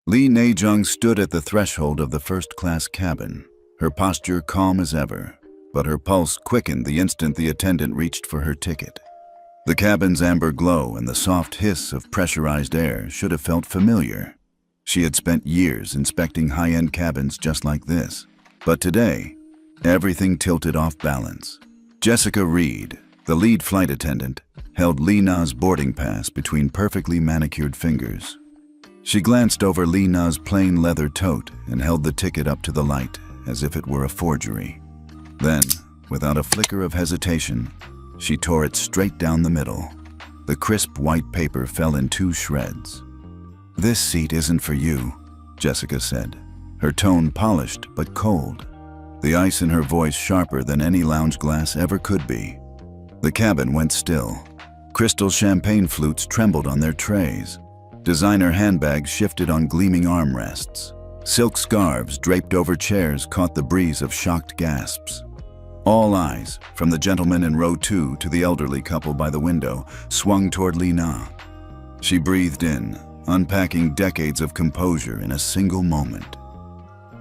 Lee Na-jung stood at the threshold of the first-class cabin, her posture calm as ever, but her pulse quickened the instant the attendant reached for her ticket. The cabin's amber glow and the soft hiss of pressurized air should have felt familiar. She had spent years inspecting high-end cabins just like this, but today, everything tilted off balance. Jessica Reed, the lead flight attendant, held Lee Na's boarding pass between perfectly manicured fingers. She glanced over Lee Na's plain leather tote and held the ticket up to the light as if it were a forgery. Then, without a flicker of hesitation, she tore it straight down the middle. The crisp white paper fell in 2 shreds. "This seat isn't for you," Jessica said, her tone polished but cold, the ice in her voice sharper than any lounge glass ever could be. The cabin went still. Crystal champagne flutes trembled on their trays. Designer handbags shifted on gleaming armrests. Silk scarves draped over chairs caught the breeze of shocked gasps. All eyes, from the gentleman in row 2 to the elderly couple by the window, swung toward Lee Na. She breathed in, unpacking decades of composure in a single moment.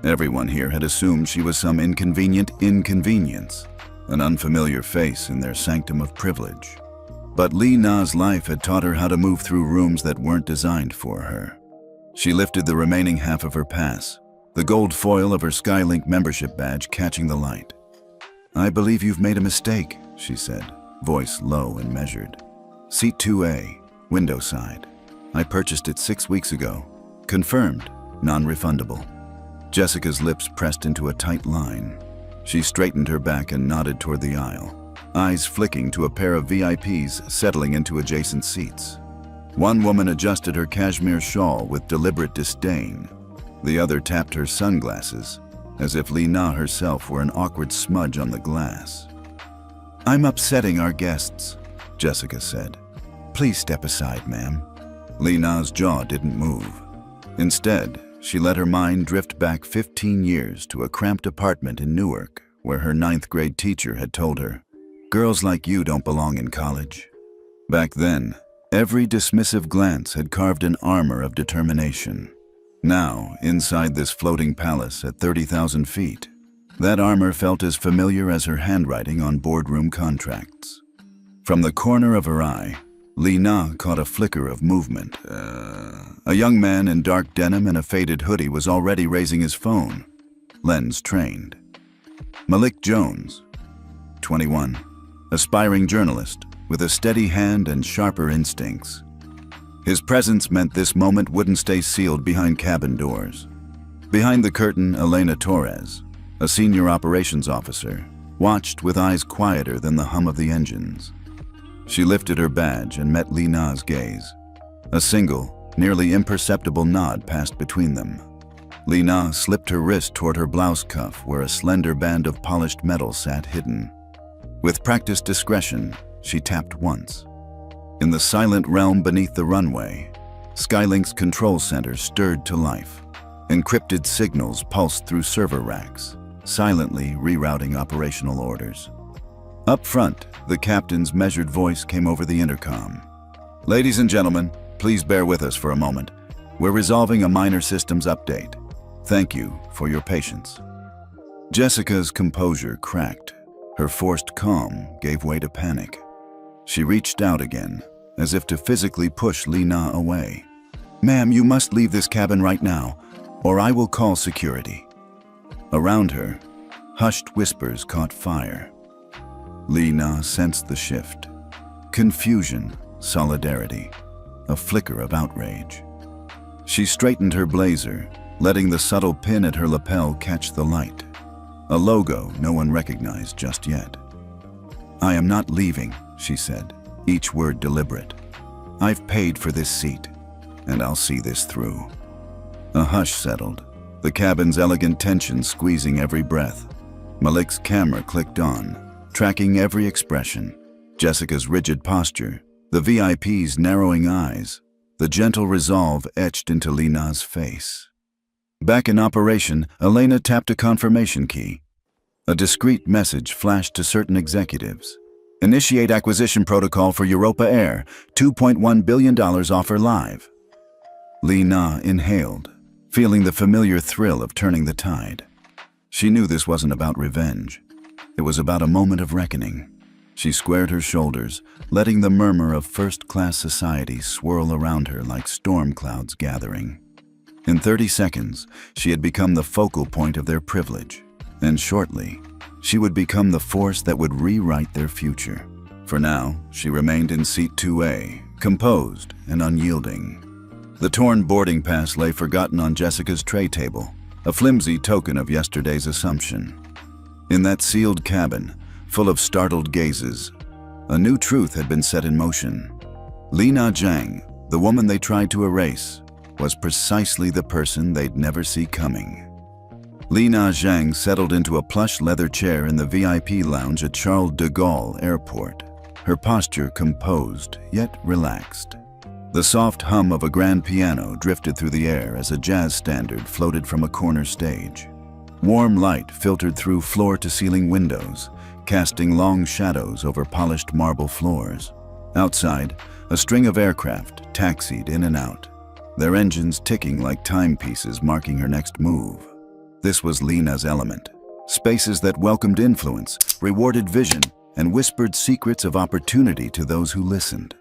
Everyone here had assumed she was some inconvenient inconvenience, an unfamiliar face in their sanctum of privilege. But Lee Na's life had taught her how to move through rooms that weren't designed for her. She lifted the remaining half of her pass, the gold foil of her Skylink membership badge catching the light. "I believe you've made a mistake," she said, voice low and measured. "Seat 2A, window side. I purchased it 6 weeks ago. Confirmed, non-refundable." Jessica's lips pressed into a tight line. She straightened her back and nodded toward the aisle, eyes flicking to a pair of VIPs settling into adjacent seats. One woman adjusted her cashmere shawl with deliberate disdain. The other tapped her sunglasses, as if Lee Na herself were an awkward smudge on the glass. "I'm upsetting our guests," Jessica said. "Please step aside, ma'am." Lee Na's jaw didn't move. Instead, she let her mind drift back 15 years to a cramped apartment in Newark, where her 9th-grade teacher had told her, "Girls like you don't belong in college." Back then, every dismissive glance had carved an armor of determination. Now, inside this floating palace at 30,000 feet, that armor felt as familiar as her handwriting on boardroom contracts. From the corner of her eye, Lee Na caught a flicker of movement. A young man in dark denim and a faded hoodie was already raising his phone, lens trained. Malik Jones, 21, aspiring journalist with a steady hand and sharper instincts. His presence meant this moment wouldn't stay sealed behind cabin doors. Behind the curtain, Elena Torres, a senior operations officer, watched with eyes quieter than the hum of the engines. She lifted her badge and met Lee Na's gaze. A single, nearly imperceptible nod passed between them. Lee Na slipped her wrist toward her blouse cuff where a slender band of polished metal sat hidden. With practiced discretion, she tapped once. In the silent realm beneath the runway, Skylink's control center stirred to life. Encrypted signals pulsed through server racks, silently rerouting operational orders. Up front, the captain's measured voice came over the intercom. "Ladies and gentlemen, please bear with us for a moment. We're resolving a minor systems update. Thank you for your patience." Jessica's composure cracked. Her forced calm gave way to panic. She reached out again, as if to physically push Lee Na away. "Ma'am, you must leave this cabin right now, or I will call security." Around her, hushed whispers caught fire. Lee Na sensed the shift. Confusion, solidarity, a flicker of outrage. She straightened her blazer, letting the subtle pin at her lapel catch the light. A logo no one recognized just yet. "I am not leaving," she said, each word deliberate. "I've paid for this seat, and I'll see this through." A hush settled, the cabin's elegant tension squeezing every breath. Malik's camera clicked on, tracking every expression. Jessica's rigid posture, the VIP's narrowing eyes, the gentle resolve etched into Lee Na's face. Back in operation, Elena tapped a confirmation key. A discreet message flashed to certain executives. "Initiate acquisition protocol for EuropaAir, $2.1 billion offer live." Lee Na inhaled, feeling the familiar thrill of turning the tide. She knew this wasn't about revenge. It was about a moment of reckoning. She squared her shoulders, letting the murmur of first-class society swirl around her like storm clouds gathering. In 30 seconds, she had become the focal point of their privilege, and shortly, she would become the force that would rewrite their future. For now, she remained in seat 2A, composed and unyielding. The torn boarding pass lay forgotten on Jessica's tray table, a flimsy token of yesterday's assumption. In that sealed cabin, full of startled gazes, a new truth had been set in motion. Li Na Zhang, the woman they tried to erase, was precisely the person they'd never see coming. Li Na Zhang settled into a plush leather chair in the VIP lounge at Charles de Gaulle Airport, her posture composed yet relaxed. The soft hum of a grand piano drifted through the air as a jazz standard floated from a corner stage. Warm light filtered through floor-to-ceiling windows, casting long shadows over polished marble floors. Outside, a string of aircraft taxied in and out, their engines ticking like timepieces marking her next move. This was Lina's element. Spaces that welcomed influence, rewarded vision, and whispered secrets of opportunity to those who listened.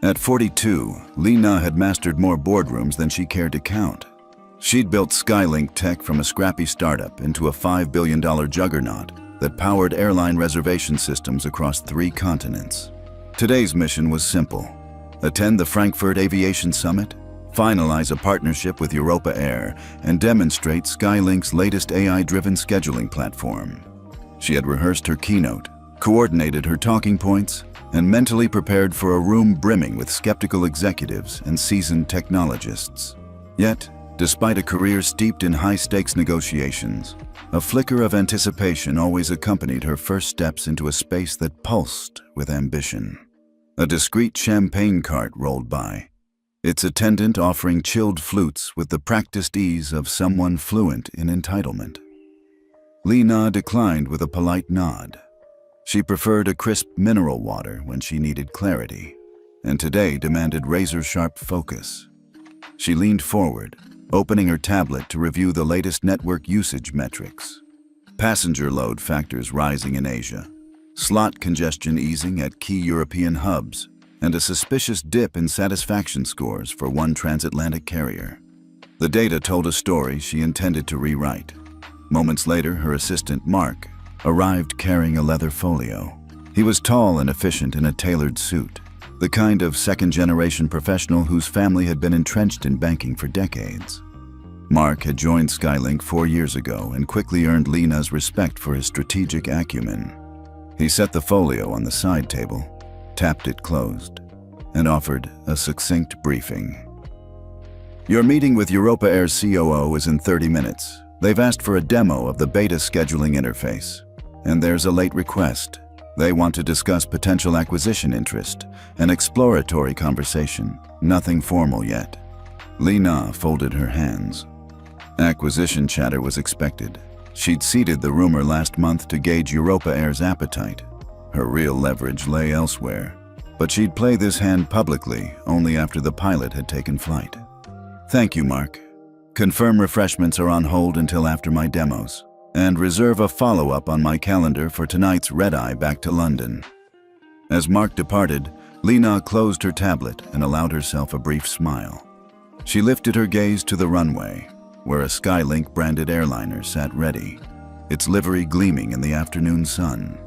At 42, Lina had mastered more boardrooms than she cared to count. She'd built Skylink tech from a scrappy startup into a $5 billion juggernaut that powered airline reservation systems across 3 continents. Today's mission was simple: attend the Frankfurt Aviation Summit, finalize a partnership with EuropaAir, and demonstrate Skylink's latest AI-driven scheduling platform. She had rehearsed her keynote, coordinated her talking points, and mentally prepared for a room brimming with skeptical executives and seasoned technologists. Yet, despite a career steeped in high-stakes negotiations, a flicker of anticipation always accompanied her first steps into a space that pulsed with ambition. A discreet champagne cart rolled by, its attendant offering chilled flutes with the practiced ease of someone fluent in entitlement. Lina declined with a polite nod. She preferred a crisp mineral water when she needed clarity, and today demanded razor-sharp focus. She leaned forward, opening her tablet to review the latest network usage metrics. Passenger load factors rising in Asia, slot congestion easing at key European hubs, and a suspicious dip in satisfaction scores for one transatlantic carrier. The data told a story she intended to rewrite. Moments later, her assistant, Mark, arrived carrying a leather folio. He was tall and efficient in a tailored suit, the kind of second-generation professional whose family had been entrenched in banking for decades. Mark had joined Skylink 4 years ago and quickly earned Lina's respect for his strategic acumen. He set the folio on the side table, tapped it closed, and offered a succinct briefing. Your meeting with EuropaAir's COO is in 30 minutes. They've asked for a demo of the beta scheduling interface, and there's a late request. They want to discuss potential acquisition interest, an exploratory conversation, nothing formal yet. Lina folded her hands. Acquisition chatter was expected. She'd seeded the rumor last month to gauge EuropaAir's appetite. Her real leverage lay elsewhere, but she'd play this hand publicly only after the pilot had taken flight. Thank you, Mark. Confirm refreshments are on hold until after my demos, and reserve a follow-up on my calendar for tonight's red-eye back to London. As Mark departed, Lina closed her tablet and allowed herself a brief smile. She lifted her gaze to the runway, where a Skylink-branded airliner sat ready, its livery gleaming in the afternoon sun.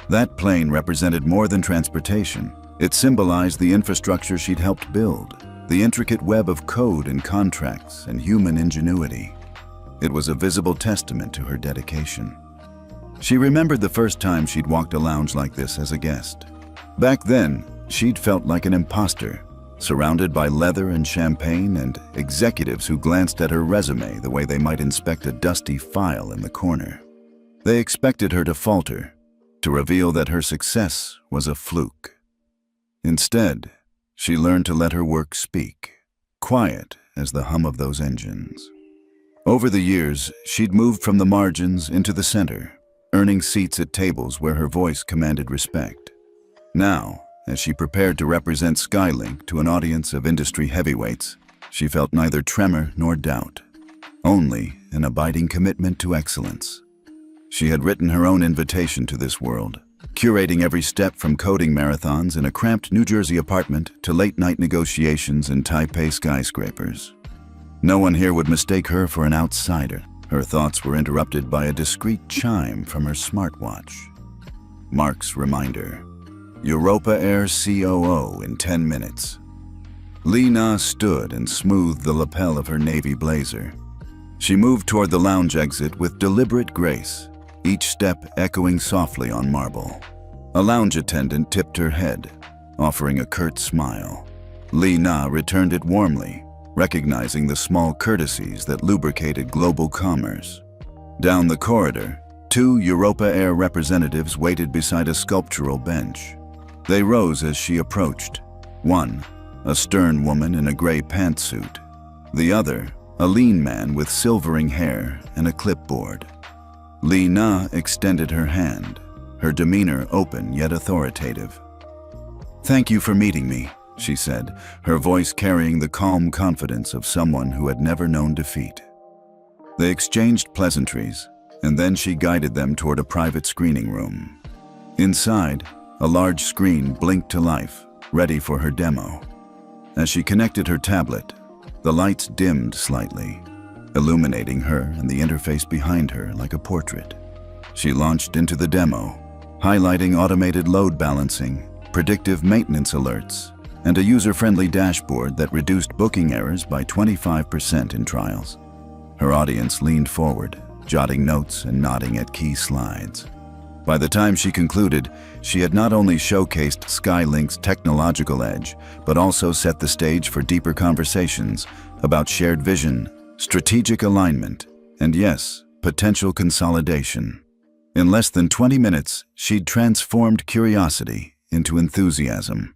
That plane represented more than transportation. It symbolized the infrastructure she'd helped build, the intricate web of code and contracts and human ingenuity. It was a visible testament to her dedication. She remembered the first time she'd walked a lounge like this as a guest. Back then, she'd felt like an imposter, surrounded by leather and champagne and executives who glanced at her resume the way they might inspect a dusty file in the corner. They expected her to falter, to reveal that her success was a fluke. Instead, she learned to let her work speak, quiet as the hum of those engines. Over the years, she'd moved from the margins into the center, earning seats at tables where her voice commanded respect. Now, as she prepared to represent Skylink to an audience of industry heavyweights, she felt neither tremor nor doubt, only an abiding commitment to excellence. She had written her own invitation to this world, curating every step from coding marathons in a cramped New Jersey apartment to late-night negotiations in Taipei skyscrapers. No one here would mistake her for an outsider. Her thoughts were interrupted by a discreet chime from her smartwatch. Mark's reminder: EuropaAir COO in 10 minutes. Li Na stood and smoothed the lapel of her navy blazer. She moved toward the lounge exit with deliberate grace, each step echoing softly on marble. A lounge attendant tipped her head, offering a curt smile. Li Na returned it warmly, recognizing the small courtesies that lubricated global commerce. Down the corridor, 2 EuropaAir representatives waited beside a sculptural bench. They rose as she approached. One, a stern woman in a gray pantsuit. The other, a lean man with silvering hair and a clipboard. Li Na extended her hand, her demeanor open yet authoritative. "Thank you for meeting me," she said, her voice carrying the calm confidence of someone who had never known defeat. They exchanged pleasantries, and then she guided them toward a private screening room. Inside, a large screen blinked to life, ready for her demo. As she connected her tablet, the lights dimmed slightly, illuminating her and the interface behind her like a portrait. She launched into the demo, highlighting automated load balancing, predictive maintenance alerts, and a user-friendly dashboard that reduced booking errors by 25% in trials. Her audience leaned forward, jotting notes and nodding at key slides. By the time she concluded, she had not only showcased Skylink's technological edge, but also set the stage for deeper conversations about shared vision, strategic alignment, and yes, potential consolidation. In less than 20 minutes, she'd transformed curiosity into enthusiasm.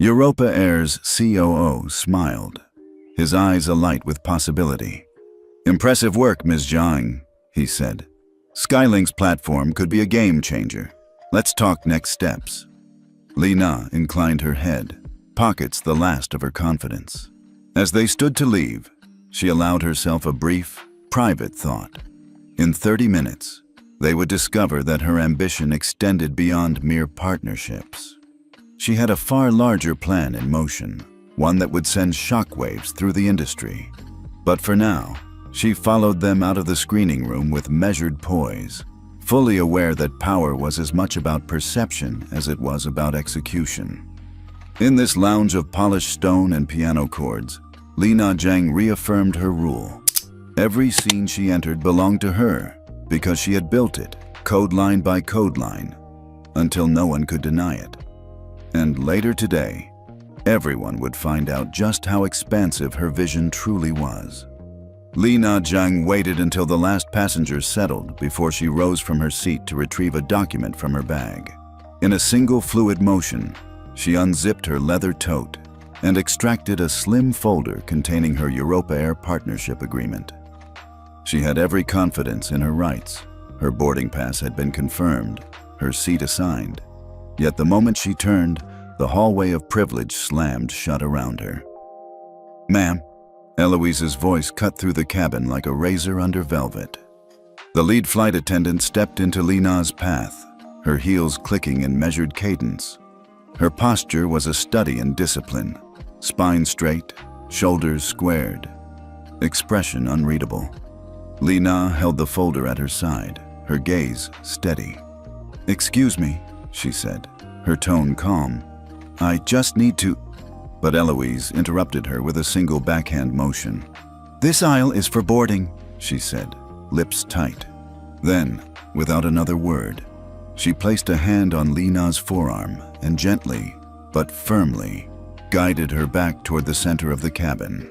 EuropaAir's COO smiled, his eyes alight with possibility. "Impressive work, Ms. Zhang," he said. "Skylink's platform could be a game changer. Let's talk next steps." Li Na inclined her head, pockets the last of her confidence. As they stood to leave, she allowed herself a brief, private thought. In 30 minutes, they would discover that her ambition extended beyond mere partnerships. She had a far larger plan in motion, one that would send shockwaves through the industry. But for now, she followed them out of the screening room with measured poise, fully aware that power was as much about perception as it was about execution. In this lounge of polished stone and piano chords, Li Na Zhang reaffirmed her rule. Every scene she entered belonged to her because she had built it, code line by code line, until no one could deny it. And later today, everyone would find out just how expansive her vision truly was. Li Na Zhang waited until the last passenger settled before she rose from her seat to retrieve a document from her bag. In a single fluid motion, she unzipped her leather tote and extracted a slim folder containing her EuropaAir partnership agreement. She had every confidence in her rights. Her boarding pass had been confirmed, her seat assigned. Yet the moment she turned, the hallway of privilege slammed shut around her. "Ma'am," Eloise's voice cut through the cabin like a razor under velvet. The lead flight attendant stepped into Li Na's path, her heels clicking in measured cadence. Her posture was a study in discipline, spine straight, shoulders squared, expression unreadable. Li Na held the folder at her side, her gaze steady. "Excuse me," she said, her tone calm. "I just need to—" But Eloise interrupted her with a single backhand motion. "This aisle is for boarding," she said, lips tight. Then, without another word, she placed a hand on Li Na's forearm and gently, but firmly, guided her back toward the center of the cabin.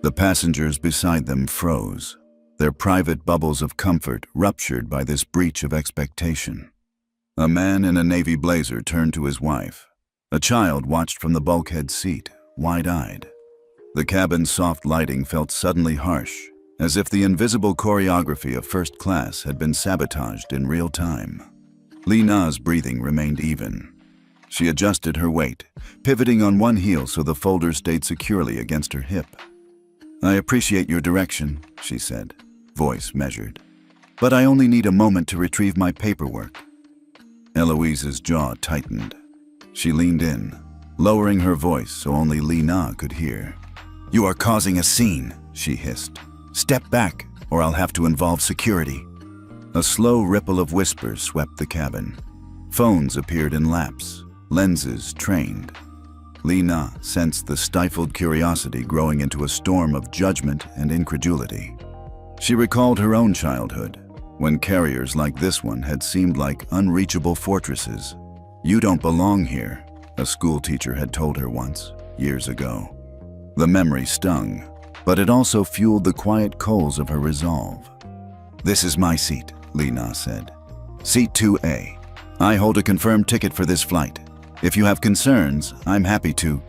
The passengers beside them froze, their private bubbles of comfort ruptured by this breach of expectation. A man in a navy blazer turned to his wife. A child watched from the bulkhead seat, wide-eyed. The cabin's soft lighting felt suddenly harsh, as if the invisible choreography of first class had been sabotaged in real time. Li Na's breathing remained even. She adjusted her weight, pivoting on one heel so the folder stayed securely against her hip. "I appreciate your direction," she said, voice measured. "But I only need a moment to retrieve my paperwork." Eloise's jaw tightened. She leaned in, lowering her voice so only Li Na could hear. "You are causing a scene," she hissed. "Step back, or I'll have to involve security." A slow ripple of whispers swept the cabin. Phones appeared in laps, lenses trained. Li Na sensed the stifled curiosity growing into a storm of judgment and incredulity. She recalled her own childhood, when carriers like this one had seemed like unreachable fortresses. "You don't belong here," a schoolteacher had told her once, years ago. The memory stung, but it also fueled the quiet coals of her resolve. "This is my seat," Li Na said. "Seat 2A. I hold a confirmed ticket for this flight. If you have concerns, I'm happy to—"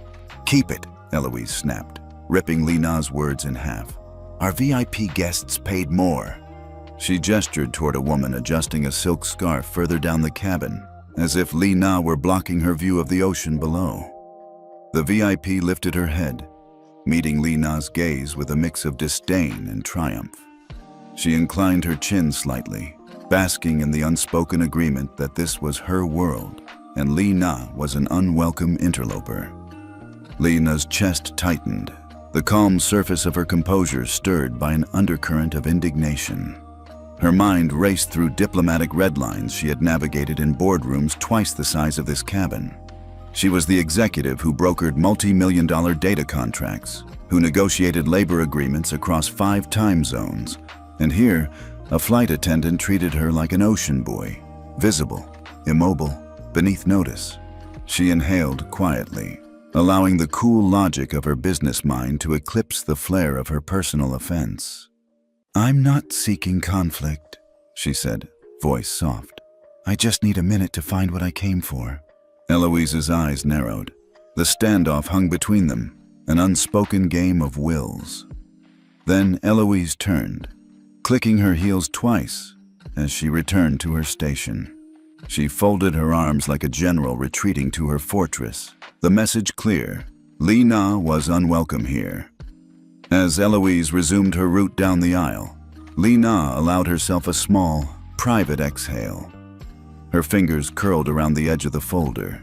"Keep it," Eloise snapped, ripping Li Na's words in half. "Our VIP guests paid more." She gestured toward a woman adjusting a silk scarf further down the cabin, as if Li Na were blocking her view of the ocean below. The VIP lifted her head, meeting Li Na's gaze with a mix of disdain and triumph. She inclined her chin slightly, basking in the unspoken agreement that this was her world, and Li Na was an unwelcome interloper. Li Na's chest tightened, the calm surface of her composure stirred by an undercurrent of indignation. Her mind raced through diplomatic red lines she had navigated in boardrooms twice the size of this cabin. She was the executive who brokered multi-million-dollar data contracts, who negotiated labor agreements across 5 time zones, and here, a flight attendant treated her like an ocean buoy, visible, immobile, beneath notice. She inhaled quietly, allowing the cool logic of her business mind to eclipse the flare of her personal offense. "I'm not seeking conflict," she said, voice soft. "I just need a minute to find what I came for." Eloise's eyes narrowed. The standoff hung between them, an unspoken game of wills. Then Eloise turned, clicking her heels twice as she returned to her station. She folded her arms like a general retreating to her fortress, the message clear: Li Na was unwelcome here. As Eloise resumed her route down the aisle, Li Na allowed herself a small, private exhale. Her fingers curled around the edge of the folder.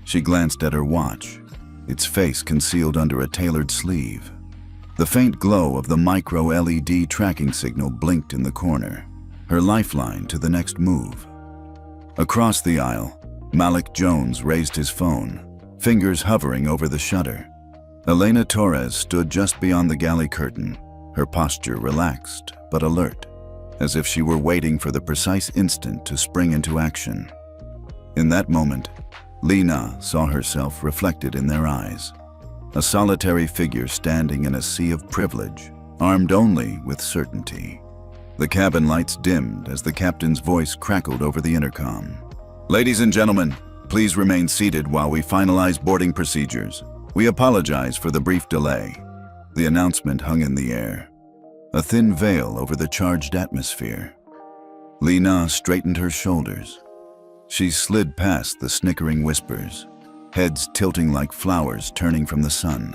She glanced at her watch, its face concealed under a tailored sleeve. The faint glow of the micro LED tracking signal blinked in the corner, her lifeline to the next move. Across the aisle, Malik Jones raised his phone, fingers hovering over the shutter. Elena Torres stood just beyond the galley curtain, her posture relaxed but alert, as if she were waiting for the precise instant to spring into action. In that moment, Li Na saw herself reflected in their eyes, a solitary figure standing in a sea of privilege, armed only with certainty. The cabin lights dimmed as the captain's voice crackled over the intercom. "Ladies and gentlemen, please remain seated while we finalize boarding procedures. We apologize for the brief delay." The announcement hung in the air, a thin veil over the charged atmosphere. Li Na straightened her shoulders. She slid past the snickering whispers, heads tilting like flowers turning from the sun.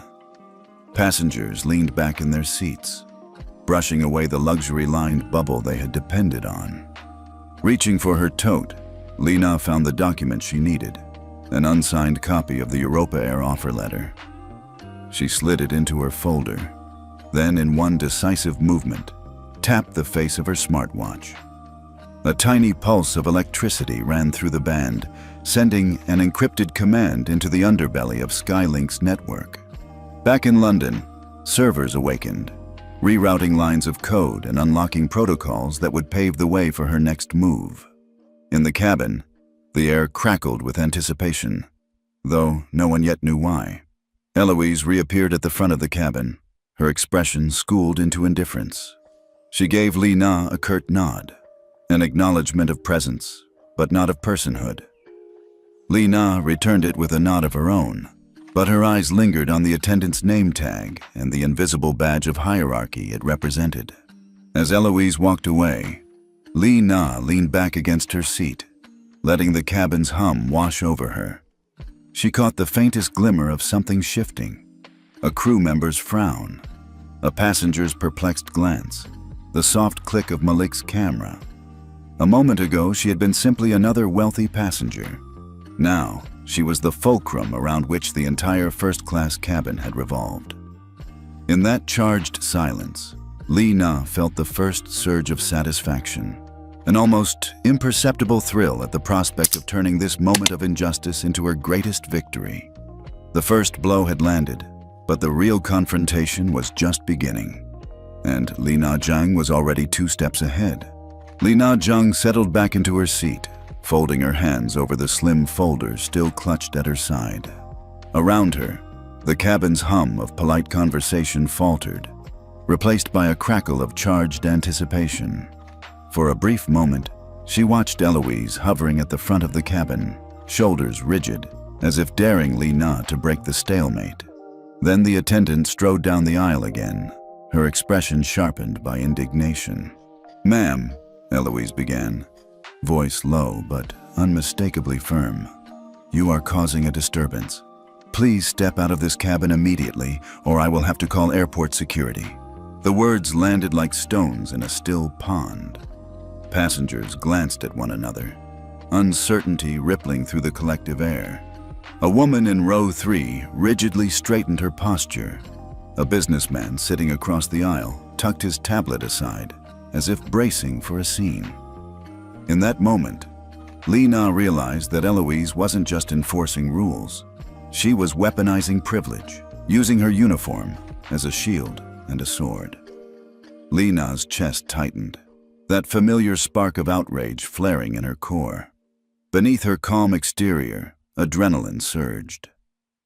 Passengers leaned back in their seats, brushing away the luxury-lined bubble they had depended on. Reaching for her tote, Li Na found the document she needed, an unsigned copy of the EuropaAir offer letter. She slid it into her folder, then in one decisive movement, tapped the face of her smartwatch. A tiny pulse of electricity ran through the band, sending an encrypted command into the underbelly of Skylink's network. Back in London, servers awakened, rerouting lines of code and unlocking protocols that would pave the way for her next move. In the cabin, the air crackled with anticipation, though no one yet knew why. Eloise reappeared at the front of the cabin, her expression schooled into indifference. She gave Li Na a curt nod, an acknowledgement of presence, but not of personhood. Li Na returned it with a nod of her own, but her eyes lingered on the attendant's name tag and the invisible badge of hierarchy it represented. As Eloise walked away, Li Na leaned back against her seat, letting the cabin's hum wash over her. She caught the faintest glimmer of something shifting, a crew member's frown. a passenger's perplexed glance, the soft click of Malik's camera. A moment ago, she had been simply another wealthy passenger. Now, she was the fulcrum around which the entire first-class cabin had revolved. In that charged silence, Li Na felt the first surge of satisfaction, an almost imperceptible thrill at the prospect of turning this moment of injustice into her greatest victory. The first blow had landed, but the real confrontation was just beginning. And Li Na Zhang was already 2 steps ahead. Li Na Zhang settled back into her seat, folding her hands over the slim folder still clutched at her side. Around her, the cabin's hum of polite conversation faltered, replaced by a crackle of charged anticipation. For a brief moment, she watched Eloise hovering at the front of the cabin, shoulders rigid, as if daring Li Na to break the stalemate. Then the attendant strode down the aisle again, her expression sharpened by indignation. "Ma'am," Eloise began, voice low but unmistakably firm, "you are causing a disturbance. Please step out of this cabin immediately, or I will have to call airport security." The words landed like stones in a still pond. Passengers glanced at one another, uncertainty rippling through the collective air. A woman in row 3 rigidly straightened her posture. A businessman sitting across the aisle tucked his tablet aside, as if bracing for a scene. In that moment, Li Na realized that Eloise wasn't just enforcing rules. She was weaponizing privilege, using her uniform as a shield and a sword. Li Na's chest tightened, that familiar spark of outrage flaring in her core. Beneath her calm exterior, adrenaline surged.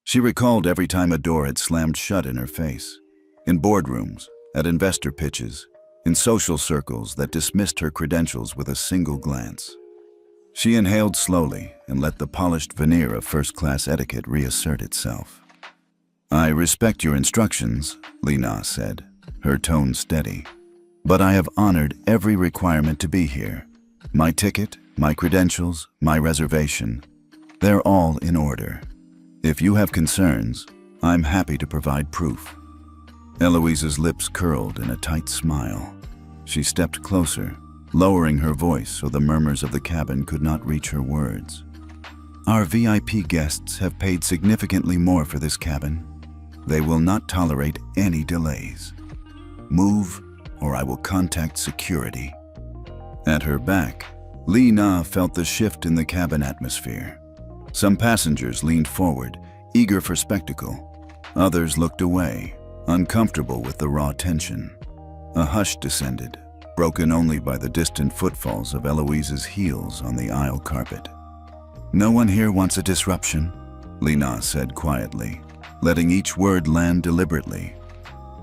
She recalled every time a door had slammed shut in her face, in boardrooms, at investor pitches, in social circles that dismissed her credentials with a single glance. She inhaled slowly and let the polished veneer of first-class etiquette reassert itself. "I respect your instructions," Li Na said, her tone steady. "But I have honored every requirement to be here. My ticket, my credentials, my reservation, they're all in order. If you have concerns, I'm happy to provide proof." Eloise's lips curled in a tight smile. She stepped closer, lowering her voice so the murmurs of the cabin could not reach her words. "Our VIP guests have paid significantly more for this cabin. They will not tolerate any delays. Move, or I will contact security." At her back, Li Na felt the shift in the cabin atmosphere. Some passengers leaned forward, eager for spectacle. Others looked away, uncomfortable with the raw tension. A hush descended, broken only by the distant footfalls of Eloise's heels on the aisle carpet. "No one here wants a disruption," Li Na said quietly, letting each word land deliberately.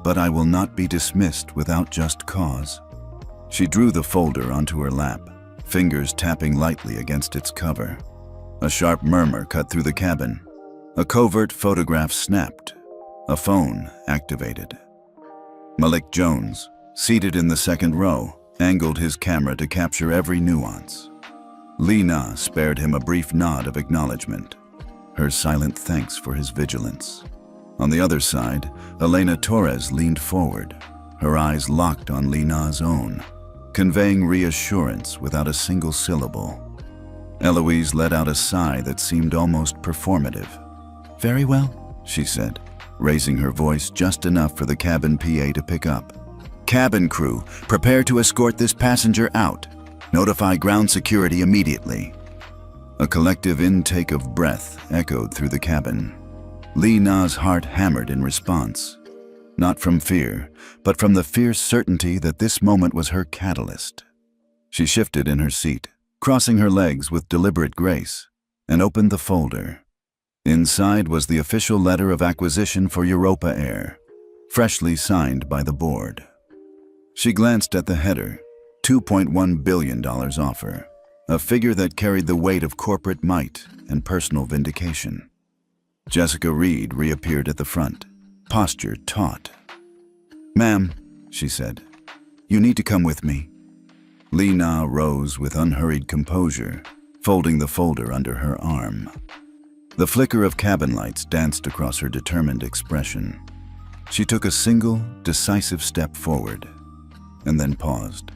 "But I will not be dismissed without just cause." She drew the folder onto her lap, fingers tapping lightly against its cover. A sharp murmur cut through the cabin. A covert photograph snapped. A phone activated. Malik Jones, seated in the second row, angled his camera to capture every nuance. Li Na spared him a brief nod of acknowledgement, her silent thanks for his vigilance. On the other side, Elena Torres leaned forward, her eyes locked on Li Na's own, conveying reassurance without a single syllable. Eloise let out a sigh that seemed almost performative. "Very well," she said, raising her voice just enough for the cabin PA to pick up. "Cabin crew, prepare to escort this passenger out. Notify ground security immediately." A collective intake of breath echoed through the cabin. Li Na's heart hammered in response, not from fear, but from the fierce certainty that this moment was her catalyst. She shifted in her seat, crossing her legs with deliberate grace, and opened the folder. Inside was the official letter of acquisition for EuropaAir, freshly signed by the board. She glanced at the header, $2.1 billion offer, a figure that carried the weight of corporate might and personal vindication. Jessica Reed reappeared at the front, posture taut. "Ma'am," she said, "you need to come with me." Li Na rose with unhurried composure, folding the folder under her arm. The flicker of cabin lights danced across her determined expression. She took a single, decisive step forward, and then paused.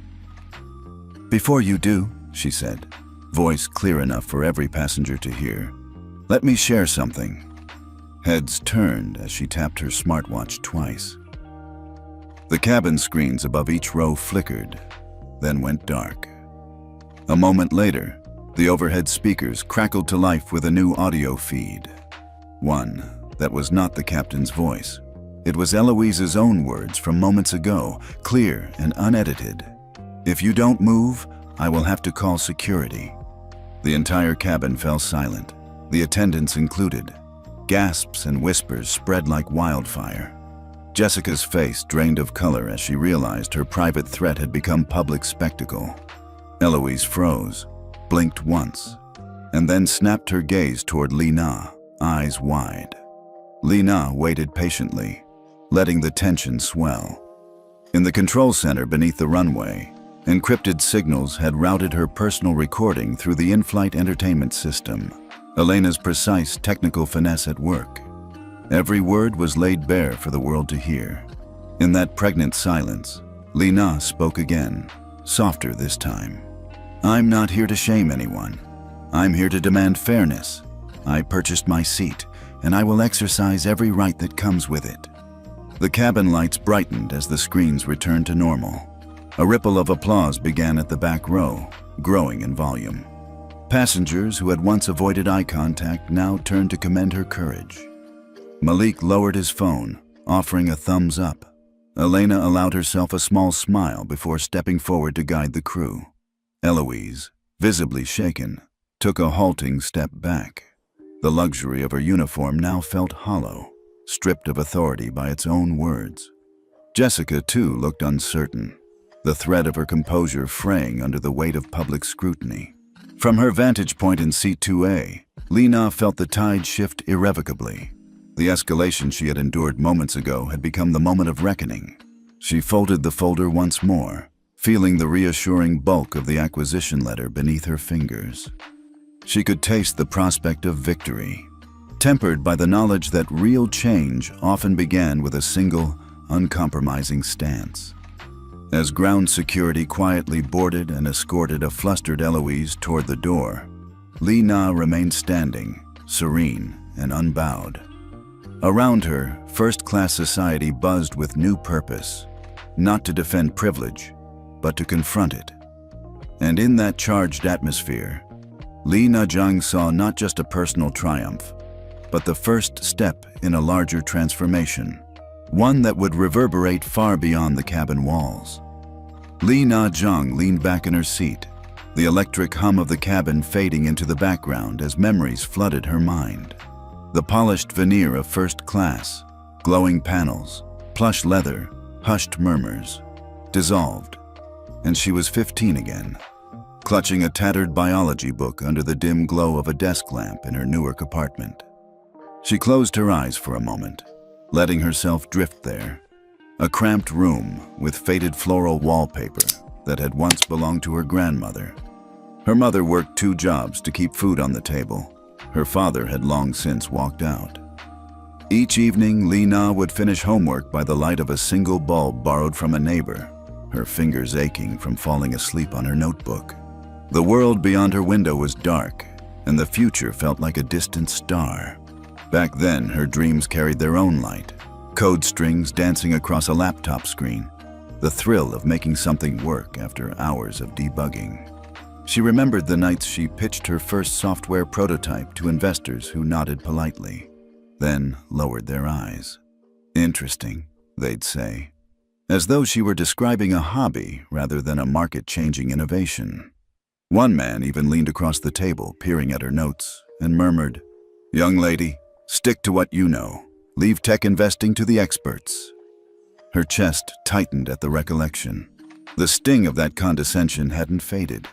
"Before you do," she said, voice clear enough for every passenger to hear, "let me share something." Heads turned as she tapped her smartwatch twice. The cabin screens above each row flickered, then went dark. A moment later, the overhead speakers crackled to life with a new audio feed. One that was not the captain's voice. It was Eloise's own words from moments ago, clear and unedited. "If you don't move, I will have to call security." The entire cabin fell silent, the attendants included. Gasps and whispers spread like wildfire. Jessica's face drained of color as she realized her private threat had become public spectacle. Eloise froze, blinked once, and then snapped her gaze toward Lena, eyes wide. Lena waited patiently, letting the tension swell. In the control center beneath the runway, encrypted signals had routed her personal recording through the in-flight entertainment system, Elena's precise technical finesse at work. Every word was laid bare for the world to hear. In that pregnant silence, Lena spoke again, softer this time. "I'm not here to shame anyone. I'm here to demand fairness. I purchased my seat, and I will exercise every right that comes with it." The cabin lights brightened as the screens returned to normal. A ripple of applause began at the back row, growing in volume. Passengers who had once avoided eye contact now turned to commend her courage. Malik lowered his phone, offering a thumbs up. Elena allowed herself a small smile before stepping forward to guide the crew. Eloise, visibly shaken, took a halting step back. The luxury of her uniform now felt hollow, stripped of authority by its own words. Jessica, too, looked uncertain, the thread of her composure fraying under the weight of public scrutiny. From her vantage point in Seat 2A, Lena felt the tide shift irrevocably. The escalation she had endured moments ago had become the moment of reckoning. She folded the folder once more, feeling the reassuring bulk of the acquisition letter beneath her fingers. She could taste the prospect of victory, tempered by the knowledge that real change often began with a single, uncompromising stance. As ground security quietly boarded and escorted a flustered Eloise toward the door, Lena remained standing, serene and unbowed. Around her, first-class society buzzed with new purpose, not to defend privilege, but to confront it. And in that charged atmosphere, Lena Zhang saw not just a personal triumph, but the first step in a larger transformation, one that would reverberate far beyond the cabin walls. Lena Zhang leaned back in her seat, the electric hum of the cabin fading into the background as memories flooded her mind. The polished veneer of first class, glowing panels, plush leather, hushed murmurs, dissolved, and she was 15 again, clutching a tattered biology book under the dim glow of a desk lamp in her Newark apartment. She closed her eyes for a moment, letting herself drift there. A cramped room with faded floral wallpaper that had once belonged to her grandmother. Her mother worked 2 jobs to keep food on the table. Her father had long since walked out. Each evening, Lena would finish homework by the light of a single bulb borrowed from a neighbor, her fingers aching from falling asleep on her notebook. The world beyond her window was dark, and the future felt like a distant star. Back then, her dreams carried their own light, code strings dancing across a laptop screen, the thrill of making something work after hours of debugging. She remembered the nights she pitched her first software prototype to investors who nodded politely, then lowered their eyes. "Interesting," they'd say, as though she were describing a hobby rather than a market-changing innovation. One man even leaned across the table, peering at her notes, and murmured, "Young lady, stick to what you know. Leave tech investing to the experts." Her chest tightened at the recollection. The sting of that condescension hadn't faded.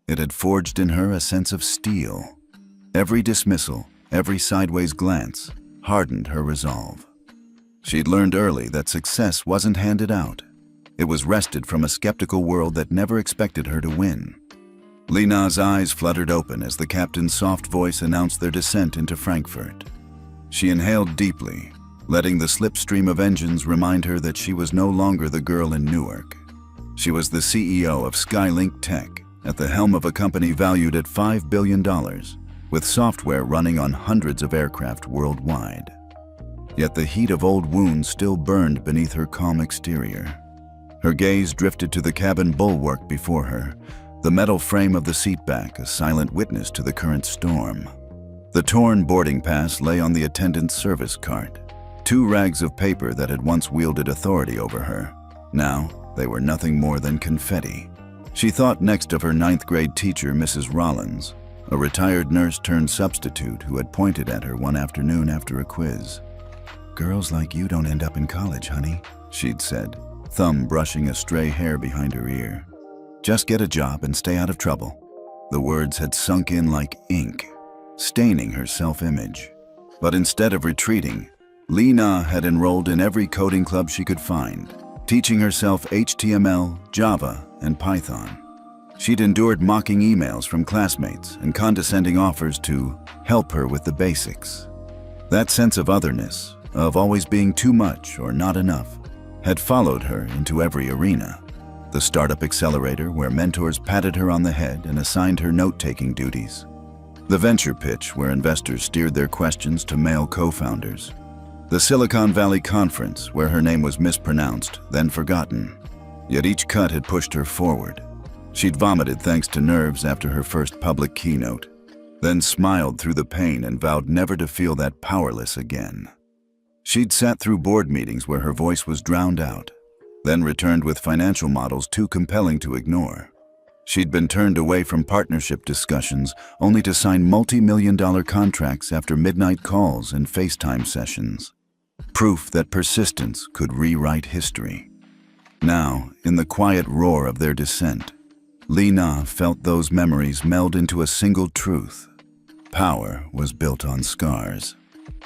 It had forged in her a sense of steel. Every dismissal, every sideways glance, hardened her resolve. She'd learned early that success wasn't handed out. It was wrested from a skeptical world that never expected her to win. Lena's eyes fluttered open as the captain's soft voice announced their descent into Frankfurt. She inhaled deeply, letting the slipstream of engines remind her that she was no longer the girl in Newark. She was the CEO of Skylink Tech, at the helm of a company valued at $5 billion, with software running on hundreds of aircraft worldwide. Yet the heat of old wounds still burned beneath her calm exterior. Her gaze drifted to the cabin bulwark before her, the metal frame of the seatback a silent witness to the current storm. The torn boarding pass lay on the attendant's service cart, two rags of paper that had once wielded authority over her. Now, they were nothing more than confetti. She thought next of her ninth-grade teacher, Mrs. Rollins, a retired nurse-turned-substitute who had pointed at her one afternoon after a quiz. "Girls like you don't end up in college, honey," she'd said, thumb brushing a stray hair behind her ear. "Just get a job and stay out of trouble." The words had sunk in like ink, staining her self-image. But instead of retreating, Li Na had enrolled in every coding club she could find, teaching herself HTML, Java, and Python. She'd endured mocking emails from classmates and condescending offers to help her with the basics. That sense of otherness, of always being too much or not enough, had followed her into every arena. The startup accelerator where mentors patted her on the head and assigned her note-taking duties. The venture pitch where investors steered their questions to male co-founders. The Silicon Valley conference where her name was mispronounced, then forgotten. Yet each cut had pushed her forward. She'd vomited thanks to nerves after her first public keynote, then smiled through the pain and vowed never to feel that powerless again. She'd sat through board meetings where her voice was drowned out, then returned with financial models too compelling to ignore. She'd been turned away from partnership discussions only to sign multi-million-dollar contracts after midnight calls and FaceTime sessions. Proof that persistence could rewrite history. Now, in the quiet roar of their descent, Li Na felt those memories meld into a single truth. Power was built on scars.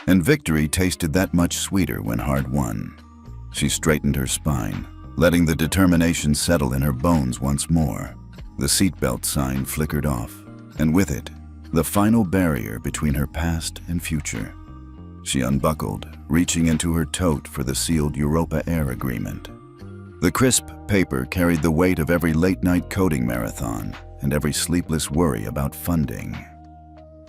And victory tasted that much sweeter when hard won. She straightened her spine, letting the determination settle in her bones once more. The seatbelt sign flickered off, and with it, the final barrier between her past and future. She unbuckled, reaching into her tote for the sealed EuropaAir agreement. The crisp paper carried the weight of every late-night coding marathon and every sleepless worry about funding.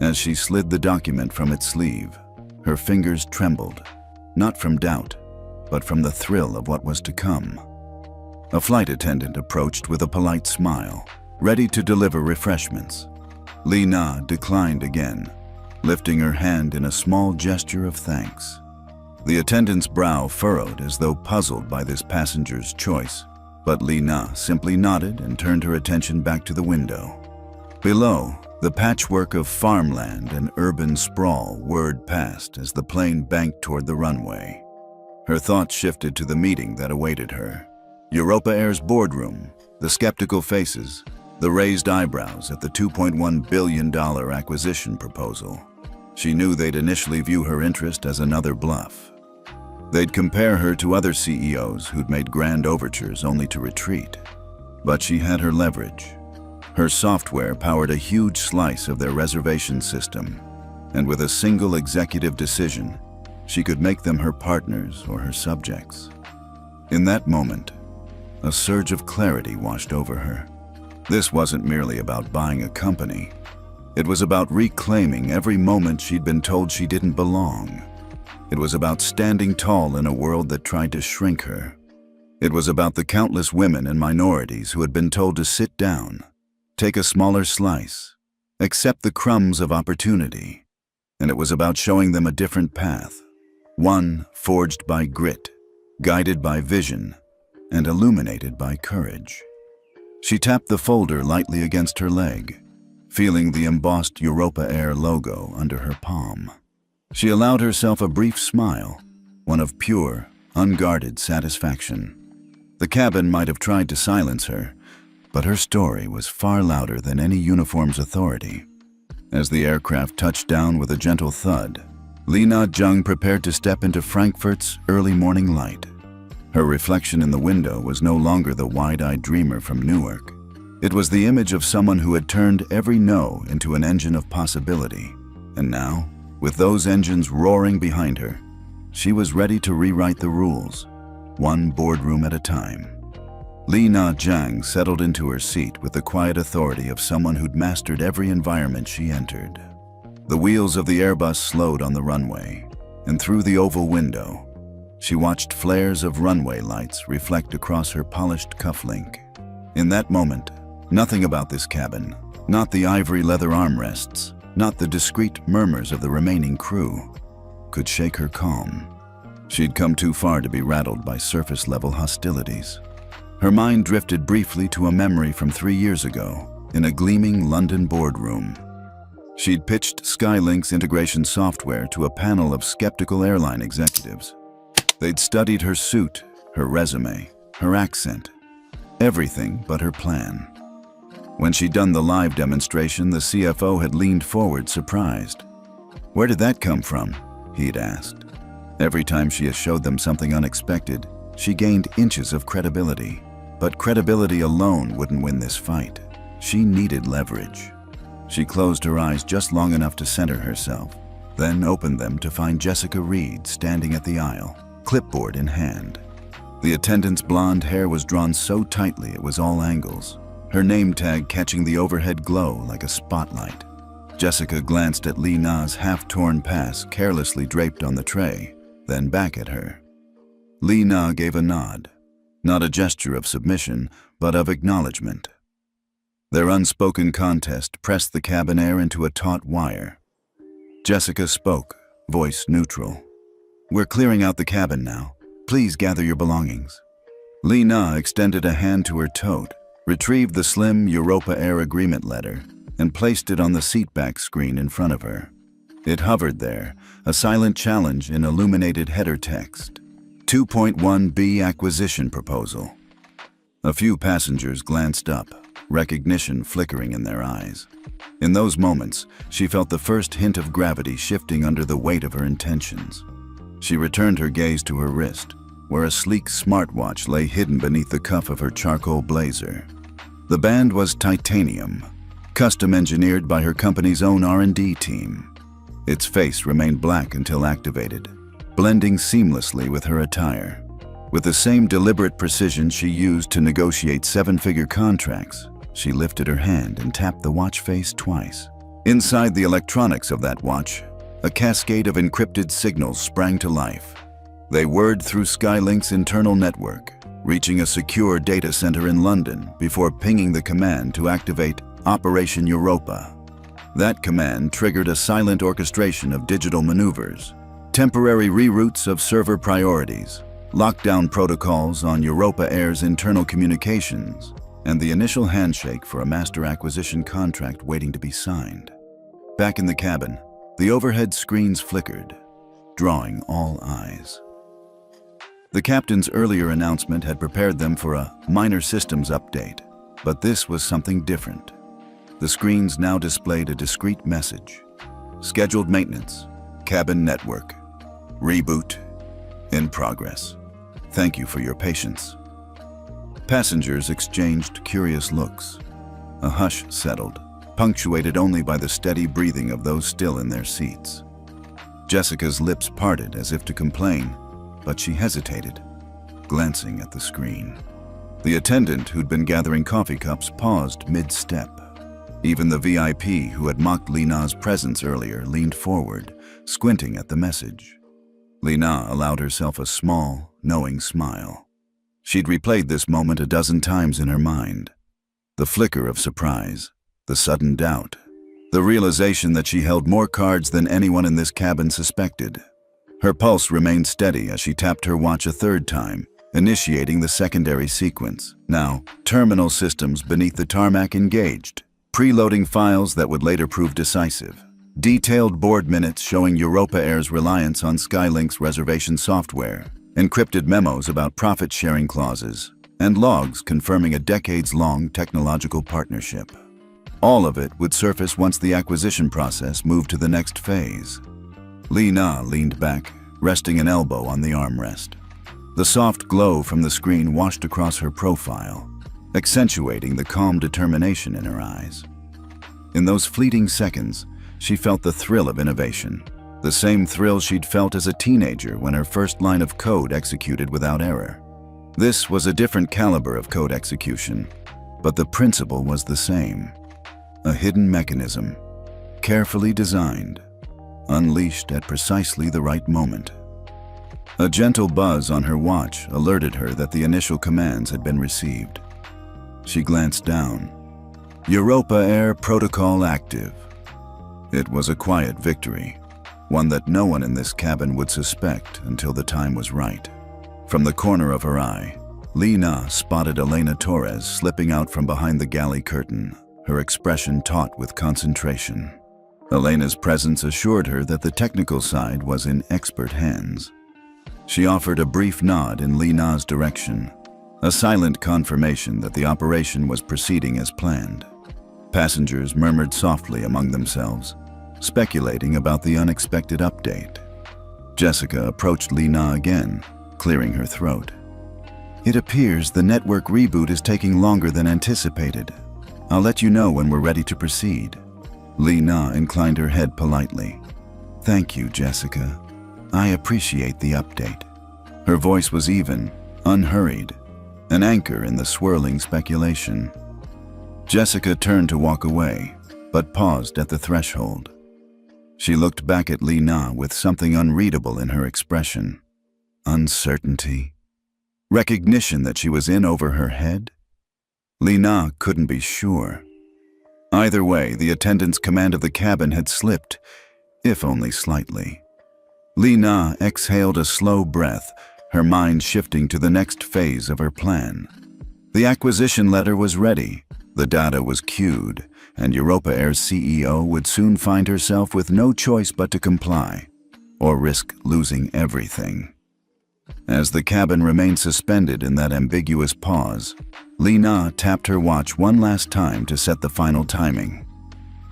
As she slid the document from its sleeve, her fingers trembled, not from doubt, but from the thrill of what was to come. A flight attendant approached with a polite smile, ready to deliver refreshments. Li Na declined again, lifting her hand in a small gesture of thanks. The attendant's brow furrowed as though puzzled by this passenger's choice, but Li Na simply nodded and turned her attention back to the window. Below, the patchwork of farmland and urban sprawl whirred past as the plane banked toward the runway. Her thoughts shifted to the meeting that awaited her. EuropaAir's boardroom, the skeptical faces, the raised eyebrows at the $2.1 billion acquisition proposal. She knew they'd initially view her interest as another bluff. They'd compare her to other CEOs who'd made grand overtures only to retreat. But she had her leverage. Her software powered a huge slice of their reservation system, and with a single executive decision, she could make them her partners or her subjects. In that moment, a surge of clarity washed over her. This wasn't merely about buying a company. It was about reclaiming every moment she'd been told she didn't belong. It was about standing tall in a world that tried to shrink her. It was about the countless women and minorities who had been told to sit down, take a smaller slice, accept the crumbs of opportunity. And it was about showing them a different path, one forged by grit, guided by vision, and illuminated by courage. She tapped the folder lightly against her leg, feeling the embossed EuropaAir logo under her palm. She allowed herself a brief smile, one of pure, unguarded satisfaction. The cabin might have tried to silence her, but her story was far louder than any uniform's authority. As the aircraft touched down with a gentle thud, Li Na Jung prepared to step into Frankfurt's early morning light. Her reflection in the window was no longer the wide-eyed dreamer from Newark. It was the image of someone who had turned every no into an engine of possibility. And now, with those engines roaring behind her, she was ready to rewrite the rules, one boardroom at a time. Li Na Jiang settled into her seat with the quiet authority of someone who'd mastered every environment she entered. The wheels of the Airbus slowed on the runway, and through the oval window, she watched flares of runway lights reflect across her polished cufflink. In that moment, nothing about this cabin, not the ivory leather armrests, not the discreet murmurs of the remaining crew, could shake her calm. She'd come too far to be rattled by surface-level hostilities. Her mind drifted briefly to a memory from 3 years ago in a gleaming London boardroom. She'd pitched Skylink's integration software to a panel of skeptical airline executives. They'd studied her suit, her resume, her accent, everything but her plan. When she'd done the live demonstration, the CFO had leaned forward, surprised. "Where did that come from?" he'd asked. Every time she had showed them something unexpected, she gained inches of credibility. But credibility alone wouldn't win this fight. She needed leverage. She closed her eyes just long enough to center herself, then opened them to find Jessica Reed standing at the aisle, clipboard in hand. The attendant's blonde hair was drawn so tightly it was all angles, her name tag catching the overhead glow like a spotlight. Jessica glanced at Li Na's half-torn pass carelessly draped on the tray, then back at her. Li Na gave a nod, not a gesture of submission, but of acknowledgement. Their unspoken contest pressed the cabin air into a taut wire. Jessica spoke, voice neutral. "We're clearing out the cabin now. Please gather your belongings." Li Na extended a hand to her tote, retrieved the slim EuropaAir agreement letter, and placed it on the seatback screen in front of her. It hovered there, a silent challenge in illuminated header text. 2.1B acquisition proposal. A few passengers glanced up, recognition flickering in their eyes. In those moments, she felt the first hint of gravity shifting under the weight of her intentions. She returned her gaze to her wrist, where a sleek smartwatch lay hidden beneath the cuff of her charcoal blazer. The band was titanium, custom engineered by her company's own R&D team. Its face remained black until activated, blending seamlessly with her attire. With the same deliberate precision she used to negotiate seven-figure contracts, she lifted her hand and tapped the watch face twice. Inside the electronics of that watch, a cascade of encrypted signals sprang to life. They whirred through Skylink's internal network, reaching a secure data center in London before pinging the command to activate Operation Europa. That command triggered a silent orchestration of digital maneuvers, temporary reroutes of server priorities, lockdown protocols on EuropaAir's internal communications, and the initial handshake for a master acquisition contract waiting to be signed. Back in the cabin, the overhead screens flickered, drawing all eyes. The captain's earlier announcement had prepared them for a minor systems update, but this was something different. The screens now displayed a discrete message: scheduled maintenance, cabin network, reboot, in progress. Thank you for your patience. Passengers exchanged curious looks. A hush settled, punctuated only by the steady breathing of those still in their seats. Jessica's lips parted as if to complain, but she hesitated, glancing at the screen. The attendant who'd been gathering coffee cups paused mid-step. Even the VIP who had mocked Li Na's presence earlier leaned forward, squinting at the message. Li Na allowed herself a small, knowing smile. She'd replayed this moment a dozen times in her mind. The flicker of surprise, the sudden doubt, the realization that she held more cards than anyone in this cabin suspected. Her pulse remained steady as she tapped her watch a third time, initiating the secondary sequence. Now, terminal systems beneath the tarmac engaged, preloading files that would later prove decisive. Detailed board minutes showing EuropaAir's reliance on Skylink's reservation software, encrypted memos about profit-sharing clauses, and logs confirming a decades-long technological partnership. All of it would surface once the acquisition process moved to the next phase. Li Na leaned back, resting an elbow on the armrest. The soft glow from the screen washed across her profile, accentuating the calm determination in her eyes. In those fleeting seconds, she felt the thrill of innovation, The same thrill she'd felt as a teenager when her first line of code executed without error. This was a different caliber of code execution, but the principle was the same. A hidden mechanism, carefully designed, unleashed at precisely the right moment. A gentle buzz on her watch alerted her that the initial commands had been received. She glanced down. EuropaAir protocol active. It was a quiet victory, one that no one in this cabin would suspect until the time was right. From the corner of her eye, Lena spotted Elena Torres slipping out from behind the galley curtain, her expression taut with concentration. Elena's presence assured her that the technical side was in expert hands. She offered a brief nod in Lena's direction, a silent confirmation that the operation was proceeding as planned. Passengers murmured softly among themselves, speculating about the unexpected update. Jessica approached Lena again, clearing her throat. It appears the network reboot is taking longer than anticipated. I'll let you know when we're ready to proceed. Lena inclined her head politely. Thank you, Jessica. I appreciate the update. Her voice was even, unhurried, an anchor in the swirling speculation. Jessica turned to walk away, but paused at the threshold. She looked back at Lena with something unreadable in her expression. Uncertainty? Recognition that she was in over her head? Lena couldn't be sure. Either way, the attendant's command of the cabin had slipped, if only slightly. Lena exhaled a slow breath, her mind shifting to the next phase of her plan. The acquisition letter was ready, the data was queued, and EuropaAir's CEO would soon find herself with no choice but to comply, or risk losing everything. As the cabin remained suspended in that ambiguous pause, Lena tapped her watch one last time to set the final timing.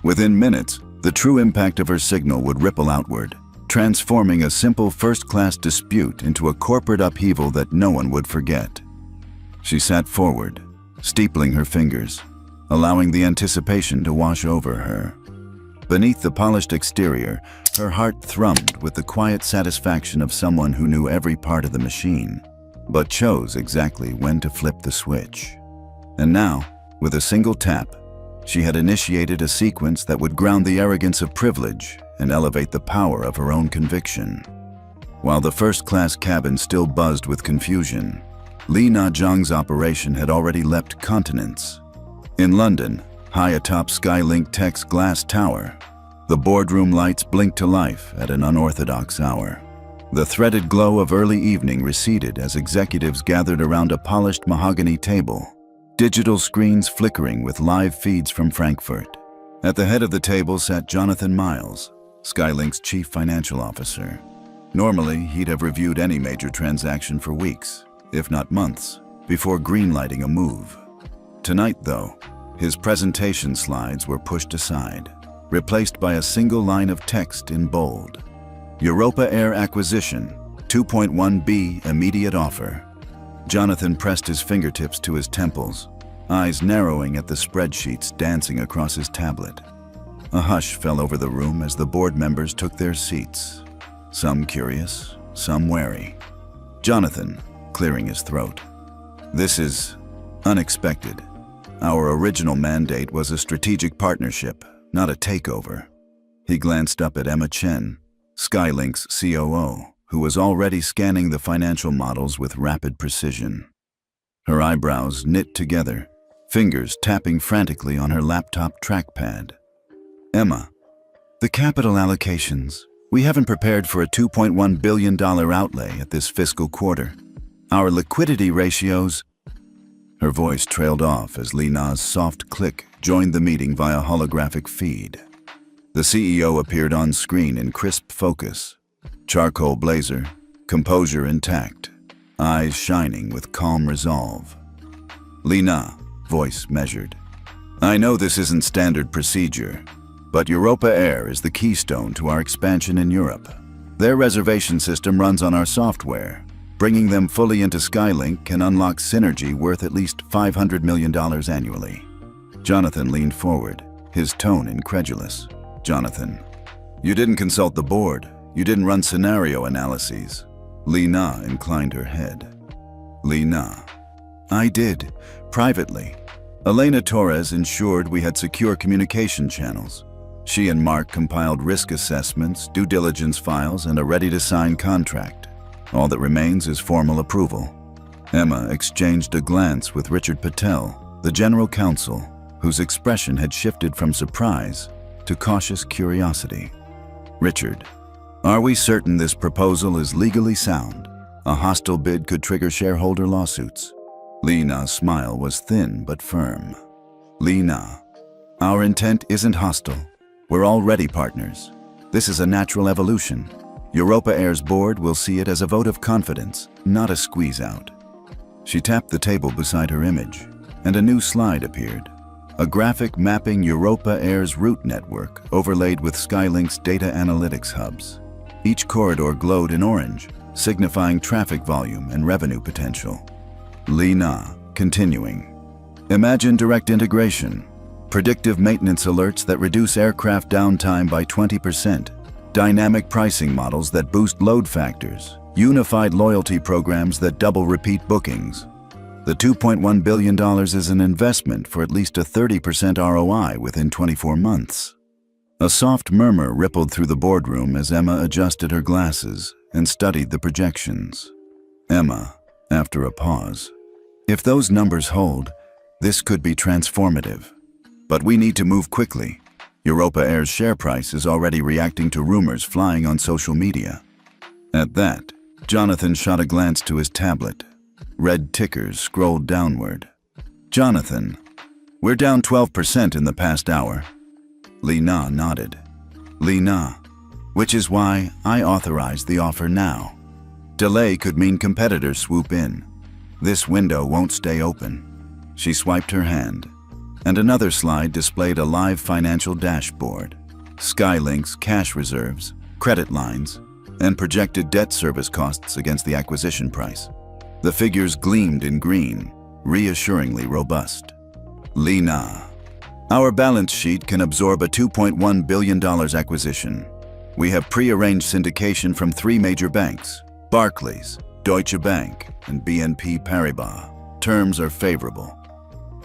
Within minutes, the true impact of her signal would ripple outward, transforming a simple first-class dispute into a corporate upheaval that no one would forget. She sat forward, steepling her fingers, allowing the anticipation to wash over her. Beneath the polished exterior, her heart thrummed with the quiet satisfaction of someone who knew every part of the machine, but chose exactly when to flip the switch. And now, with a single tap, she had initiated a sequence that would ground the arrogance of privilege and elevate the power of her own conviction. While the first-class cabin still buzzed with confusion, Li Na-Zhang's operation had already leapt continents. In London, high atop Skylink Tech's glass tower, the boardroom lights blinked to life at an unorthodox hour. The threaded glow of early evening receded as executives gathered around a polished mahogany table, digital screens flickering with live feeds from Frankfurt. At the head of the table sat Jonathan Miles, Skylink's chief financial officer. Normally, he'd have reviewed any major transaction for weeks, if not months, before greenlighting a move. Tonight, though, his presentation slides were pushed aside, replaced by a single line of text in bold. EuropaAir acquisition, 2.1B immediate offer. Jonathan pressed his fingertips to his temples, eyes narrowing at the spreadsheets dancing across his tablet. A hush fell over the room as the board members took their seats, some curious, some wary. Jonathan, clearing his throat. This is unexpected. Our original mandate was a strategic partnership, not a takeover. He glanced up at Emma Chen, Skylink's COO, who was already scanning the financial models with rapid precision. Her eyebrows knit together, fingers tapping frantically on her laptop trackpad. Emma, the capital allocations. We haven't prepared for a $2.1 billion outlay at this fiscal quarter. Our liquidity ratios... Her voice trailed off as Lena's soft click joined the meeting via holographic feed. The CEO appeared on screen in crisp focus, charcoal blazer, composure intact, eyes shining with calm resolve. Lena, voice measured. I know this isn't standard procedure, but EuropaAir is the keystone to our expansion in Europe. Their reservation system runs on our software. Bringing them fully into Skylink can unlock synergy worth at least $500 million annually. Jonathan leaned forward, his tone incredulous. Jonathan, you didn't consult the board. You didn't run scenario analyses. Li Na inclined her head. Li Na. I did, privately. Elena Torres ensured we had secure communication channels. She and Mark compiled risk assessments, due diligence files, and a ready-to-sign contract. All that remains is formal approval. Emma exchanged a glance with Richard Patel, the general counsel, whose expression had shifted from surprise to cautious curiosity. Richard, are we certain this proposal is legally sound? A hostile bid could trigger shareholder lawsuits. Li Na's smile was thin but firm. Li Na, our intent isn't hostile. We're already partners. This is a natural evolution. EuropaAir's board will see it as a vote of confidence, not a squeeze-out. She tapped the table beside her image, and a new slide appeared. A graphic mapping EuropaAir's route network overlaid with Skylink's data analytics hubs. Each corridor glowed in orange, signifying traffic volume and revenue potential. Li Na, continuing. Imagine direct integration. Predictive maintenance alerts that reduce aircraft downtime by 20%. Dynamic pricing models that boost load factors. Unified loyalty programs that double repeat bookings. The $2.1 billion is an investment for at least a 30% ROI within 24 months. A soft murmur rippled through the boardroom as Emma adjusted her glasses and studied the projections. Emma, after a pause, if those numbers hold, this could be transformative. But we need to move quickly. EuropaAir's share price is already reacting to rumors flying on social media. At that, Jonathan shot a glance to his tablet. Red tickers scrolled downward. Jonathan, we're down 12% in the past hour. Li Na nodded. Li Na, which is why I authorized the offer now. Delay could mean competitors swoop in. This window won't stay open. She swiped her hand, and another slide displayed a live financial dashboard. Skylink's cash reserves, credit lines, and projected debt service costs against the acquisition price. The figures gleamed in green, reassuringly robust. Li Na, our balance sheet can absorb a $2.1 billion acquisition. We have pre-arranged syndication from 3 major banks, Barclays, Deutsche Bank, and BNP Paribas. Terms are favorable.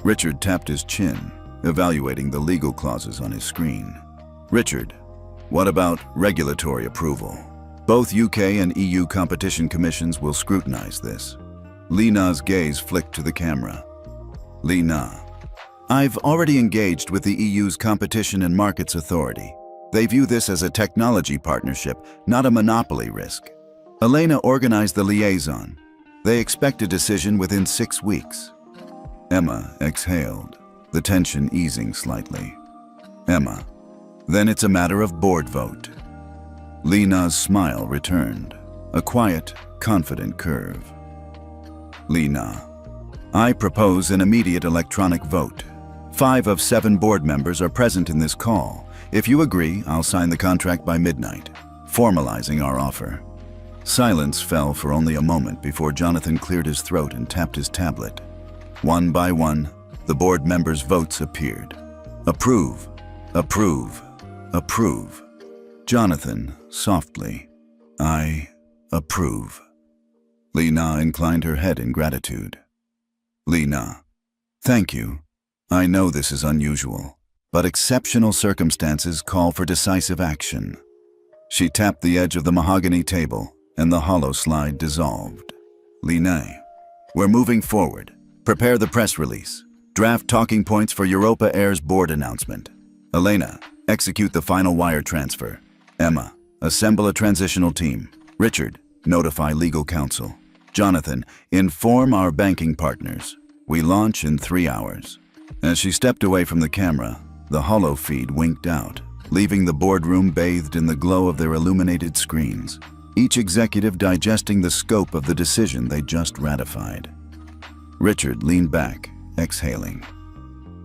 Richard tapped his chin, evaluating the legal clauses on his screen. Richard, what about regulatory approval? Both UK and EU competition commissions will scrutinize this. Li Na's gaze flicked to the camera. Li Na, I've already engaged with the EU's Competition and Markets Authority. They view this as a technology partnership, not a monopoly risk. Elena organized the liaison. They expect a decision within 6 weeks. Emma exhaled, the tension easing slightly. Emma, then it's a matter of board vote. Li Na's smile returned, a quiet, confident curve. Li Na, I propose an immediate electronic vote. 5 of 7 board members are present in this call. If you agree, I'll sign the contract by midnight, formalizing our offer. Silence fell for only a moment before Jonathan cleared his throat and tapped his tablet. One by one, the board members' votes appeared. Approve, approve, approve. Jonathan, softly, I approve. Li Na inclined her head in gratitude. Li Na, thank you. I know this is unusual, but exceptional circumstances call for decisive action. She tapped the edge of the mahogany table, and the hollow slide dissolved. Li Na, we're moving forward. Prepare the press release. Draft talking points for EuropaAir's board announcement. Elena, execute the final wire transfer. Emma, assemble a transitional team. Richard, notify legal counsel. Jonathan, inform our banking partners. We launch in 3 hours. As she stepped away from the camera, the hollow feed winked out, leaving the boardroom bathed in the glow of their illuminated screens, each executive digesting the scope of the decision they just ratified. Richard leaned back, exhaling.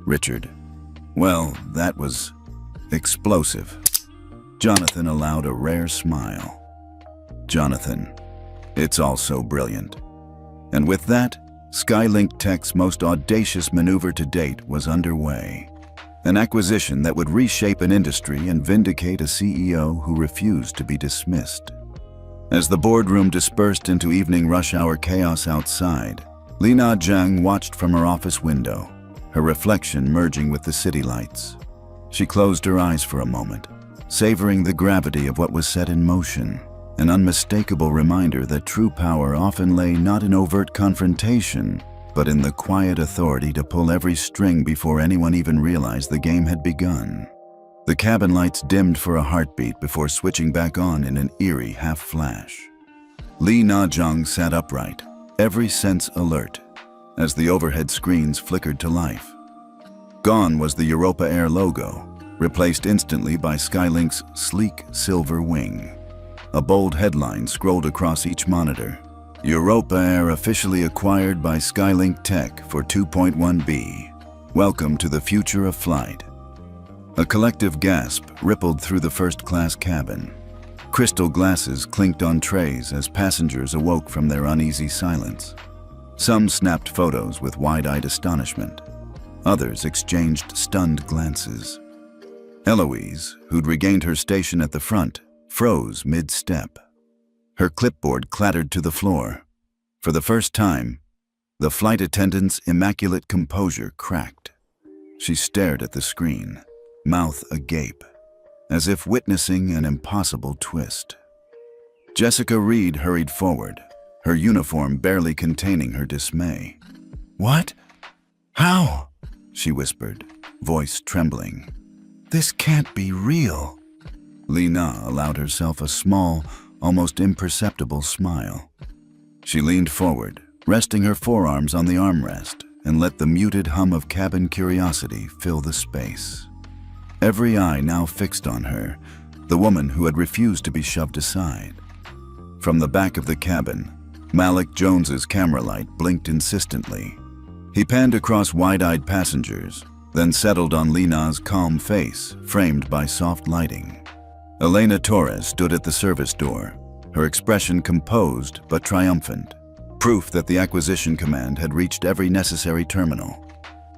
Richard, well, that was explosive. Jonathan allowed a rare smile. Jonathan, it's all so brilliant. And with that, Skylink Tech's most audacious maneuver to date was underway. An acquisition that would reshape an industry and vindicate a CEO who refused to be dismissed. As the boardroom dispersed into evening rush hour chaos outside, Lina Zhang watched from her office window, her reflection merging with the city lights. She closed her eyes for a moment, savoring the gravity of what was set in motion, an unmistakable reminder that true power often lay not in overt confrontation, but in the quiet authority to pull every string before anyone even realized the game had begun. The cabin lights dimmed for a heartbeat before switching back on in an eerie half-flash. Li Na-jung sat upright, every sense alert, as the overhead screens flickered to life. Gone was the EuropaAir logo, replaced instantly by Skylink's sleek silver wing. A bold headline scrolled across each monitor. EuropaAir officially acquired by Skylink Tech for 2.1 B. Welcome to the future of flight. A collective gasp rippled through the first-class cabin. Crystal glasses clinked on trays as passengers awoke from their uneasy silence. Some snapped photos with wide-eyed astonishment. Others exchanged stunned glances. Eloise, who'd regained her station at the front, froze mid-step. Her clipboard clattered to the floor. For the first time, the flight attendant's immaculate composure cracked. She stared at the screen, mouth agape, as if witnessing an impossible twist. Jessica Reed hurried forward, her uniform barely containing her dismay. "What? How?" she whispered, voice trembling. "This can't be real." Lina allowed herself a small, almost imperceptible smile. She leaned forward, resting her forearms on the armrest, and let the muted hum of cabin curiosity fill the space. Every eye now fixed on her, the woman who had refused to be shoved aside. From the back of the cabin, Malik Jones's camera light blinked insistently. He panned across wide-eyed passengers, then settled on Lina's calm face, framed by soft lighting. Elena Torres stood at the service door, her expression composed but triumphant, proof that the acquisition command had reached every necessary terminal.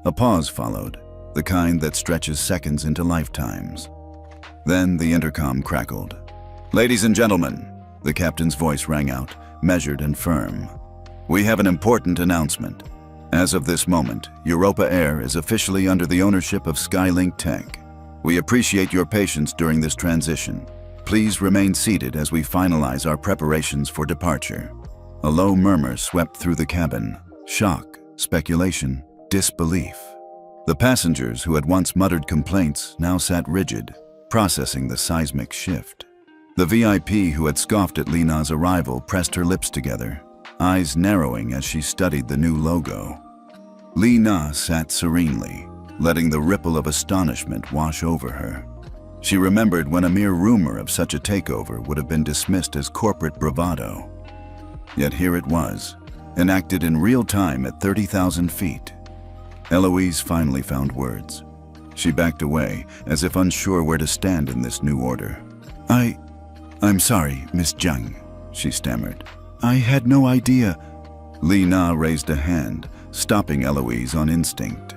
A pause followed, the kind that stretches seconds into lifetimes. Then the intercom crackled. "Ladies and gentlemen," the captain's voice rang out, measured and firm. "We have an important announcement. As of this moment, EuropaAir is officially under the ownership of Skylink Tech. We appreciate your patience during this transition. Please remain seated as we finalize our preparations for departure." A low murmur swept through the cabin. Shock, speculation, disbelief. The passengers who had once muttered complaints now sat rigid, processing the seismic shift. The VIP who had scoffed at Lina's arrival pressed her lips together, eyes narrowing as she studied the new logo. Lina sat serenely, letting the ripple of astonishment wash over her. She remembered when a mere rumor of such a takeover would have been dismissed as corporate bravado. Yet here it was, enacted in real time at 30,000 feet. Eloise finally found words. She backed away, as if unsure where to stand in this new order. I'm sorry, Miss Zhang," she stammered. "I had no idea." Li Na raised a hand, stopping Eloise on instinct.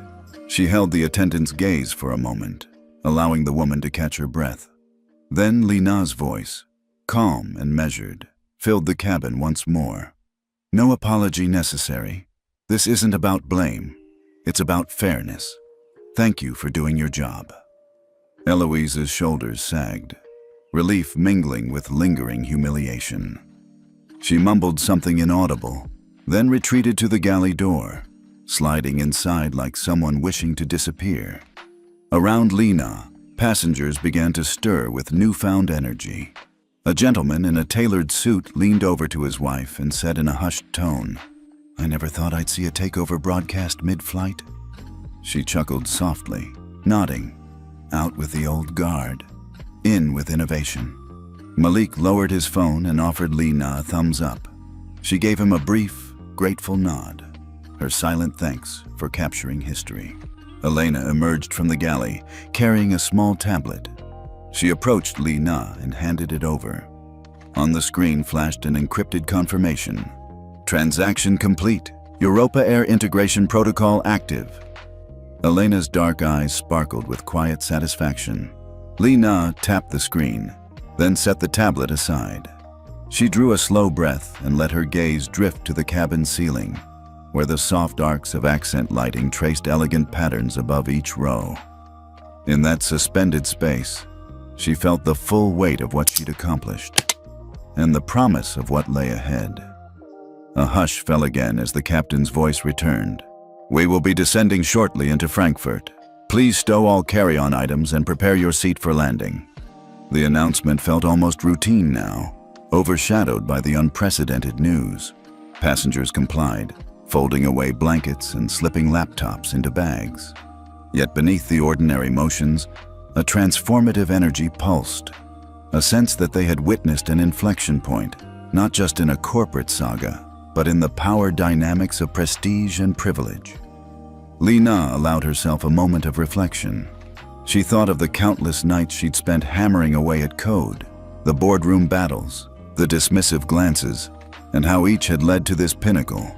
She held the attendant's gaze for a moment, allowing the woman to catch her breath. Then Li Na's voice, calm and measured, filled the cabin once more. "No apology necessary. This isn't about blame. It's about fairness. Thank you for doing your job." Eloise's shoulders sagged, relief mingling with lingering humiliation. She mumbled something inaudible, then retreated to the galley door, sliding inside like someone wishing to disappear. Around Lina, passengers began to stir with newfound energy. A gentleman in a tailored suit leaned over to his wife and said in a hushed tone, "I never thought I'd see a takeover broadcast mid-flight." She chuckled softly, nodding. Out with the old guard, in with innovation. Malik lowered his phone and offered Lina a thumbs up. She gave him a brief, grateful nod, her silent thanks for capturing history. Elena emerged from the galley, carrying a small tablet. She approached Lina and handed it over. On the screen flashed an encrypted confirmation. "Transaction complete. EuropaAir integration protocol active." Elena's dark eyes sparkled with quiet satisfaction. Li Na tapped the screen, then set the tablet aside. She drew a slow breath and let her gaze drift to the cabin ceiling, where the soft arcs of accent lighting traced elegant patterns above each row. In that suspended space, she felt the full weight of what she'd accomplished, and the promise of what lay ahead. A hush fell again as the captain's voice returned. "We will be descending shortly into Frankfurt. Please stow all carry-on items and prepare your seat for landing." The announcement felt almost routine now, overshadowed by the unprecedented news. Passengers complied, folding away blankets and slipping laptops into bags. Yet beneath the ordinary motions, a transformative energy pulsed, a sense that they had witnessed an inflection point, not just in a corporate saga, but in the power dynamics of prestige and privilege. Li Na allowed herself a moment of reflection. She thought of the countless nights she'd spent hammering away at code, the boardroom battles, the dismissive glances, and how each had led to this pinnacle,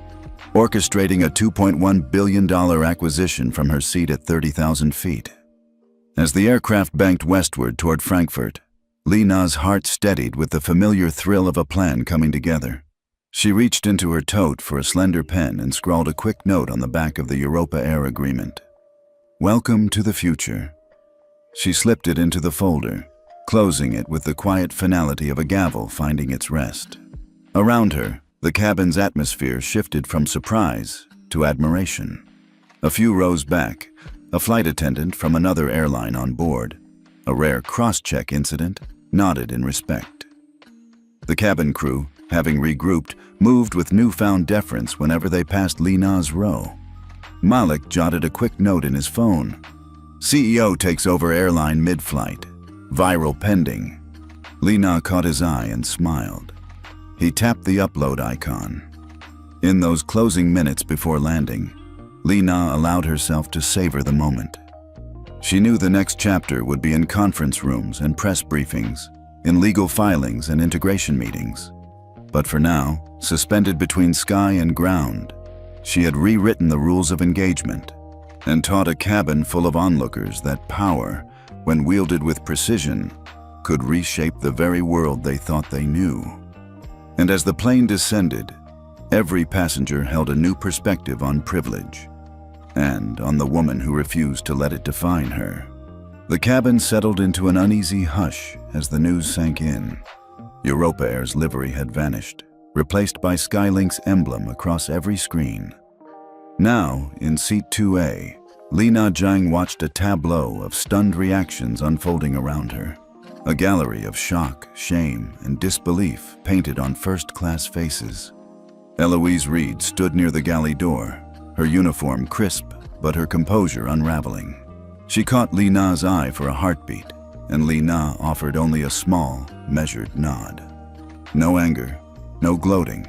orchestrating a $2.1 billion acquisition from her seat at 30,000 feet. As the aircraft banked westward toward Frankfurt, Li Na's heart steadied with the familiar thrill of a plan coming together. She reached into her tote for a slender pen and scrawled a quick note on the back of the EuropaAir agreement. "Welcome to the future." She slipped it into the folder, closing it with the quiet finality of a gavel finding its rest. Around her, the cabin's atmosphere shifted from surprise to admiration. A few rows back, a flight attendant from another airline on board, a rare cross-check incident, nodded in respect. The cabin crew, having regrouped, moved with newfound deference whenever they passed Li Na's row. Malik jotted a quick note in his phone. "CEO takes over airline mid-flight. Viral pending." Li Na caught his eye and smiled. He tapped the upload icon. In those closing minutes before landing, Li Na allowed herself to savor the moment. She knew the next chapter would be in conference rooms and press briefings, in legal filings and integration meetings. But for now, suspended between sky and ground, she had rewritten the rules of engagement and taught a cabin full of onlookers that power, when wielded with precision, could reshape the very world they thought they knew. And as the plane descended, every passenger held a new perspective on privilege, and on the woman who refused to let it define her. The cabin settled into an uneasy hush as the news sank in. EuropaAir's livery had vanished, replaced by Skylink's emblem across every screen. Now, in seat 2A, Li Na Jiang watched a tableau of stunned reactions unfolding around her. A gallery of shock, shame, and disbelief painted on first-class faces. Eloise Reed stood near the galley door, her uniform crisp, but her composure unraveling. She caught Li Na's eye for a heartbeat, and Li Na offered only a small, measured nod. No anger, no gloating,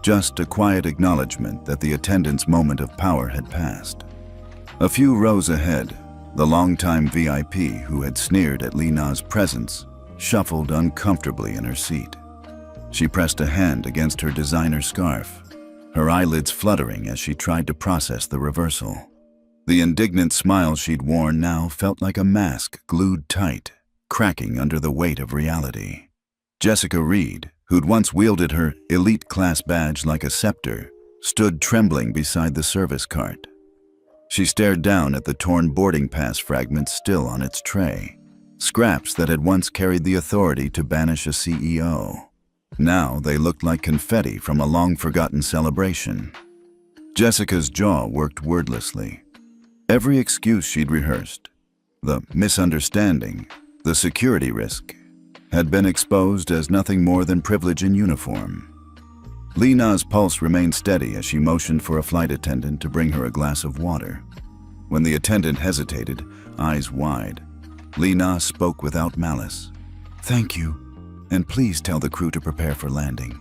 just a quiet acknowledgement that the attendant's moment of power had passed. A few rows ahead, the longtime VIP who had sneered at Li Na's presence shuffled uncomfortably in her seat. She pressed a hand against her designer scarf, her eyelids fluttering as she tried to process the reversal. The indignant smile she'd worn now felt like a mask glued tight, cracking under the weight of reality. Jessica Reed, who'd once wielded her elite-class badge like a scepter, stood trembling beside the service cart. She stared down at the torn boarding pass fragments still on its tray, scraps that had once carried the authority to banish a CEO. Now they looked like confetti from a long-forgotten celebration. Jessica's jaw worked wordlessly. Every excuse she'd rehearsed, the misunderstanding, the security risk, had been exposed as nothing more than privilege in uniform. Li Na's pulse remained steady as she motioned for a flight attendant to bring her a glass of water. When the attendant hesitated, eyes wide, Li Na spoke without malice. "Thank you, and please tell the crew to prepare for landing."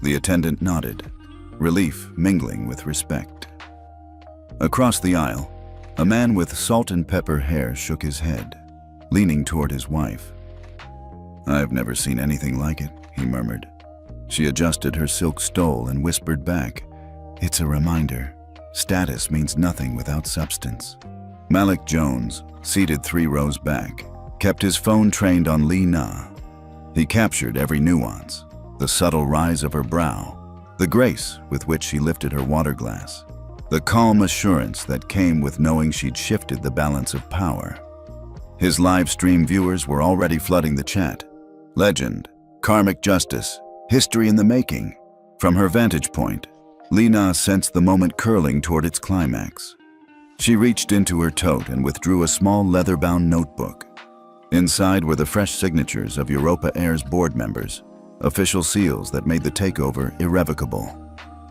The attendant nodded, relief mingling with respect. Across the aisle, a man with salt and pepper hair shook his head, leaning toward his wife. "I've never seen anything like it," he murmured. She adjusted her silk stole and whispered back, "It's a reminder. Status means nothing without substance." Malik Jones, seated 3 rows back, kept his phone trained on Li Na. He captured every nuance, the subtle rise of her brow, the grace with which she lifted her water glass, the calm assurance that came with knowing she'd shifted the balance of power. His live stream viewers were already flooding the chat. Legend, karmic justice, history in the making. From her vantage point, Li Na sensed the moment curling toward its climax. She reached into her tote and withdrew a small leather-bound notebook. Inside were the fresh signatures of EuropaAir's board members, official seals that made the takeover irrevocable.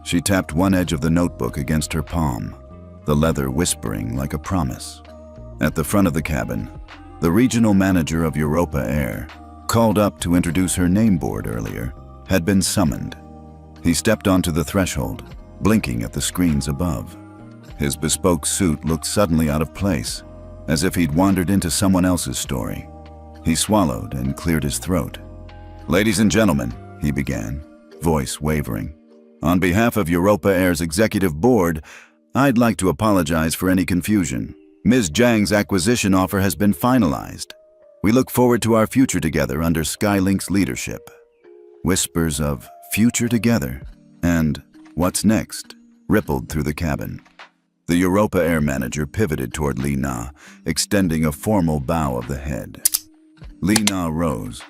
She tapped one edge of the notebook against her palm, the leather whispering like a promise. At the front of the cabin, the regional manager of EuropaAir, called up to introduce her name board earlier, had been summoned. He stepped onto the threshold, blinking at the screens above. His bespoke suit looked suddenly out of place, as if he'd wandered into someone else's story. He swallowed and cleared his throat. "Ladies and gentlemen," he began, voice wavering. "On behalf of EuropaAir's executive board, I'd like to apologize for any confusion. Ms. Zhang's acquisition offer has been finalized. We look forward to our future together under Skylink's leadership." Whispers of "future together" and "what's next" rippled through the cabin. The EuropaAir manager pivoted toward Li Na, extending a formal bow of the head. Li Na rose,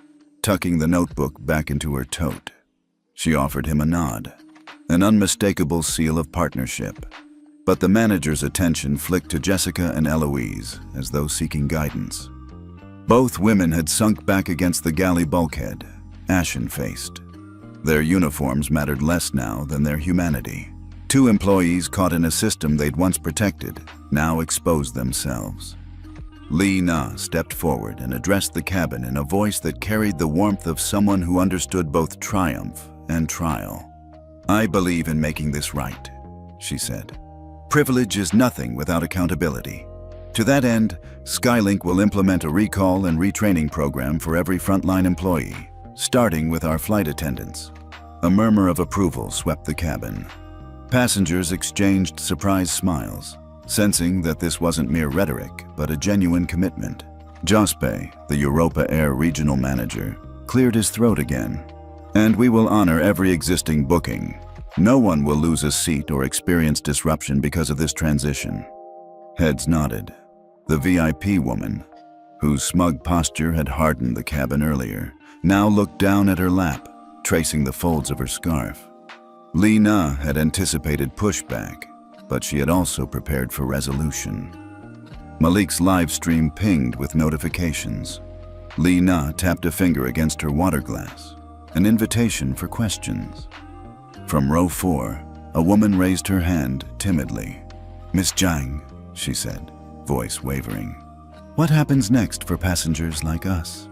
tucking the notebook back into her tote. She offered him a nod, an unmistakable seal of partnership. But the manager's attention flicked to Jessica and Eloise, as though seeking guidance. Both women had sunk back against the galley bulkhead, ashen-faced. Their uniforms mattered less now than their humanity. 2 employees caught in a system they'd once protected, now exposed themselves. Li Na stepped forward and addressed the cabin in a voice that carried the warmth of someone who understood both triumph and trial. "I believe in making this right," she said. "Privilege is nothing without accountability. To that end, Skylink will implement a recall and retraining program for every frontline employee, starting with our flight attendants." A murmur of approval swept the cabin. Passengers exchanged surprised smiles, sensing that this wasn't mere rhetoric, but a genuine commitment. Jospe, the EuropaAir regional manager, cleared his throat again. "And we will honor every existing booking. No one will lose a seat or experience disruption because of this transition." Heads nodded. The VIP woman, whose smug posture had hardened the cabin earlier, now looked down at her lap, tracing the folds of her scarf. Li Na had anticipated pushback, but she had also prepared for resolution. Malik's live stream pinged with notifications. Li Na tapped a finger against her water glass, an invitation for questions. From row 4, a woman raised her hand timidly. "Miss Zhang," she said, voice wavering. "What happens next for passengers like us?"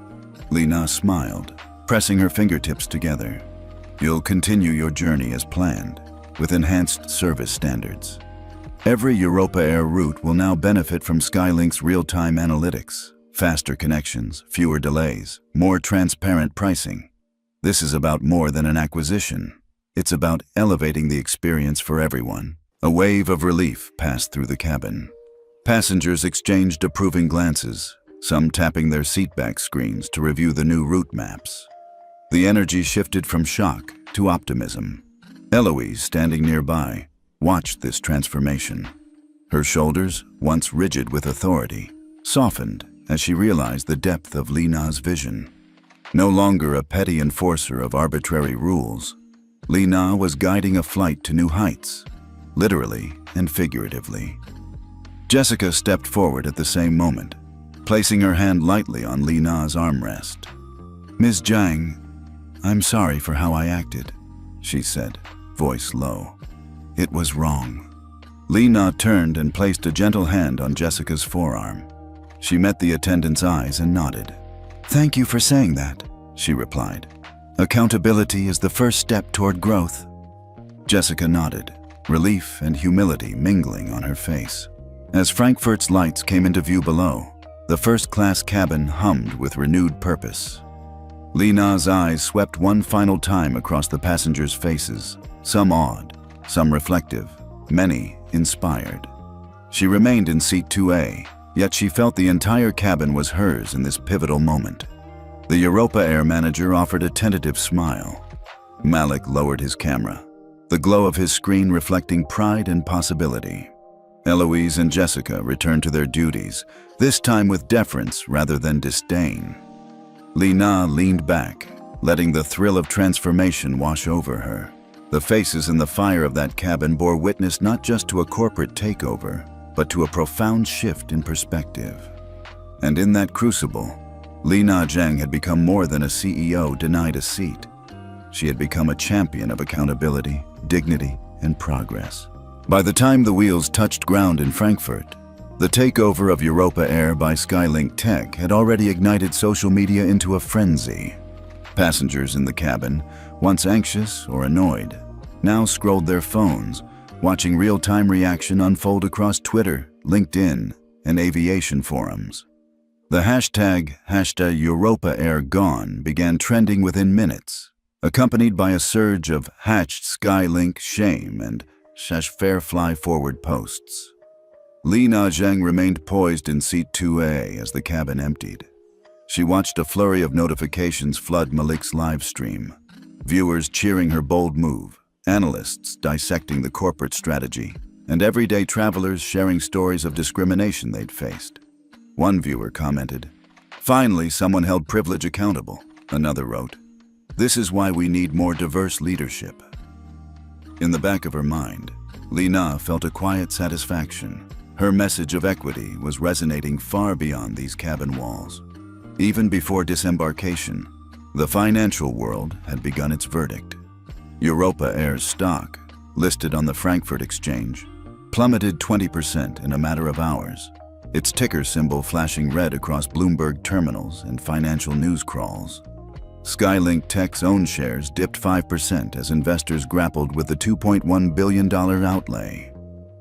Li Na smiled, pressing her fingertips together. "You'll continue your journey as planned, with enhanced service standards. Every EuropaAir route will now benefit from Skylink's real-time analytics, faster connections, fewer delays, more transparent pricing. This is about more than an acquisition. It's about elevating the experience for everyone." A wave of relief passed through the cabin. Passengers exchanged approving glances, some tapping their seatback screens to review the new route maps. The energy shifted from shock to optimism. Eloise, standing nearby, watched this transformation. Her shoulders, once rigid with authority, softened as she realized the depth of Li Na's vision. No longer a petty enforcer of arbitrary rules, Li Na was guiding a flight to new heights, literally and figuratively. Jessica stepped forward at the same moment, placing her hand lightly on Li Na's armrest. "Ms. Zhang, I'm sorry for how I acted," she said, voice low. "It was wrong." Li Na turned and placed a gentle hand on Jessica's forearm. She met the attendant's eyes and nodded. "Thank you for saying that," she replied. "Accountability is the first step toward growth." Jessica nodded, relief and humility mingling on her face. As Frankfurt's lights came into view below, the first-class cabin hummed with renewed purpose. Li Na's eyes swept one final time across the passengers' faces, some awed, some reflective, many inspired. She remained in seat 2A, yet she felt the entire cabin was hers in this pivotal moment. The EuropaAir manager offered a tentative smile. Malik lowered his camera, the glow of his screen reflecting pride and possibility. Eloise and Jessica returned to their duties, this time with deference rather than disdain. Lina leaned back, letting the thrill of transformation wash over her. The faces in the fire of that cabin bore witness not just to a corporate takeover, but to a profound shift in perspective. And in that crucible, Lina Zhang had become more than a CEO denied a seat. She had become a champion of accountability, dignity, and progress. By the time the wheels touched ground in Frankfurt, the takeover of EuropaAir by Skylink Tech had already ignited social media into a frenzy. Passengers in the cabin, once anxious or annoyed, now scrolled their phones, watching real-time reaction unfold across Twitter, LinkedIn, and aviation forums. The hashtag #EuropaAirGone began trending within minutes, accompanied by a surge of #Skylink shame and #Fairfly forward posts. Lina Zhang remained poised in seat 2A as the cabin emptied. She watched a flurry of notifications flood Malik's live stream, viewers cheering her bold move, analysts dissecting the corporate strategy, and everyday travelers sharing stories of discrimination they'd faced. One viewer commented, "Finally, someone held privilege accountable." Another wrote, "This is why we need more diverse leadership." In the back of her mind, Lina felt a quiet satisfaction. Her message of equity was resonating far beyond these cabin walls. Even before disembarkation, the financial world had begun its verdict. EuropaAir's stock, listed on the Frankfurt Exchange, plummeted 20% in a matter of hours, its ticker symbol flashing red across Bloomberg terminals and financial news crawls. Skylink Tech's own shares dipped 5% as investors grappled with the $2.1 billion outlay.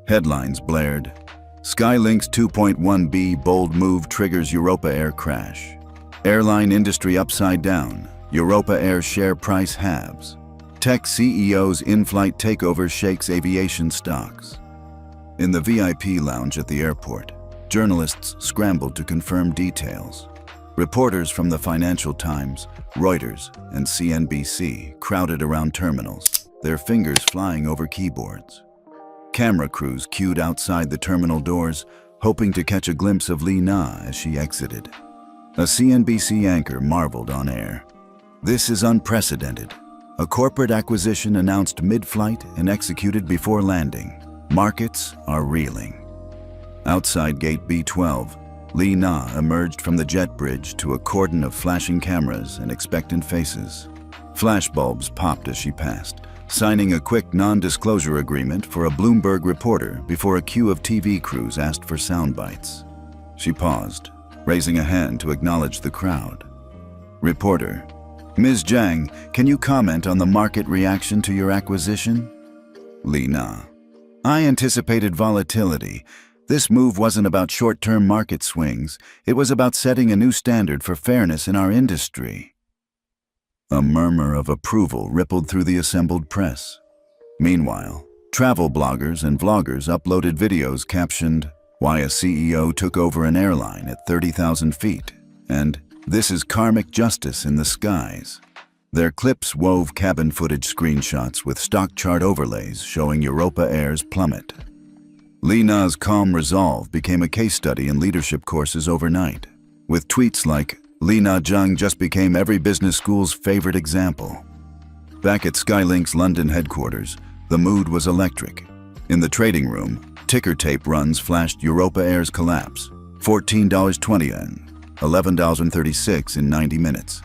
Headlines blared, "Skylink's $2.1 billion bold move triggers EuropaAir crash. Airline industry upside down, EuropaAir share price halves. Tech CEO's in-flight takeover shakes aviation stocks." In the VIP lounge at the airport, journalists scrambled to confirm details. Reporters from the Financial Times, Reuters, and CNBC crowded around terminals, their fingers flying over keyboards. Camera crews queued outside the terminal doors, hoping to catch a glimpse of Lina as she exited. A CNBC anchor marveled on air. "This is unprecedented. A corporate acquisition announced mid-flight and executed before landing. Markets are reeling." Outside Gate B12, Lina emerged from the jet bridge to a cordon of flashing cameras and expectant faces. Flashbulbs popped as she passed, signing a quick non-disclosure agreement for a Bloomberg reporter before a queue of TV crews asked for sound bites. She paused, raising a hand to acknowledge the crowd. Reporter, "Ms. Zhang, can you comment on the market reaction to your acquisition?" Lina, "I anticipated volatility. This move wasn't about short-term market swings. It was about setting a new standard for fairness in our industry." A murmur of approval rippled through the assembled press. Meanwhile, travel bloggers and vloggers uploaded videos captioned, "Why a CEO took over an airline at 30,000 feet," and "This is karmic justice in the skies." Their clips wove cabin footage screenshots with stock chart overlays showing EuropaAir's plummet. Lina's calm resolve became a case study in leadership courses overnight, with tweets like, "Lina Zhang just became every business school's favorite example." Back at Skylink's London headquarters, the mood was electric. In the trading room, ticker tape runs flashed EuropaAir's collapse, $14.20 and $11.36 in 90 minutes.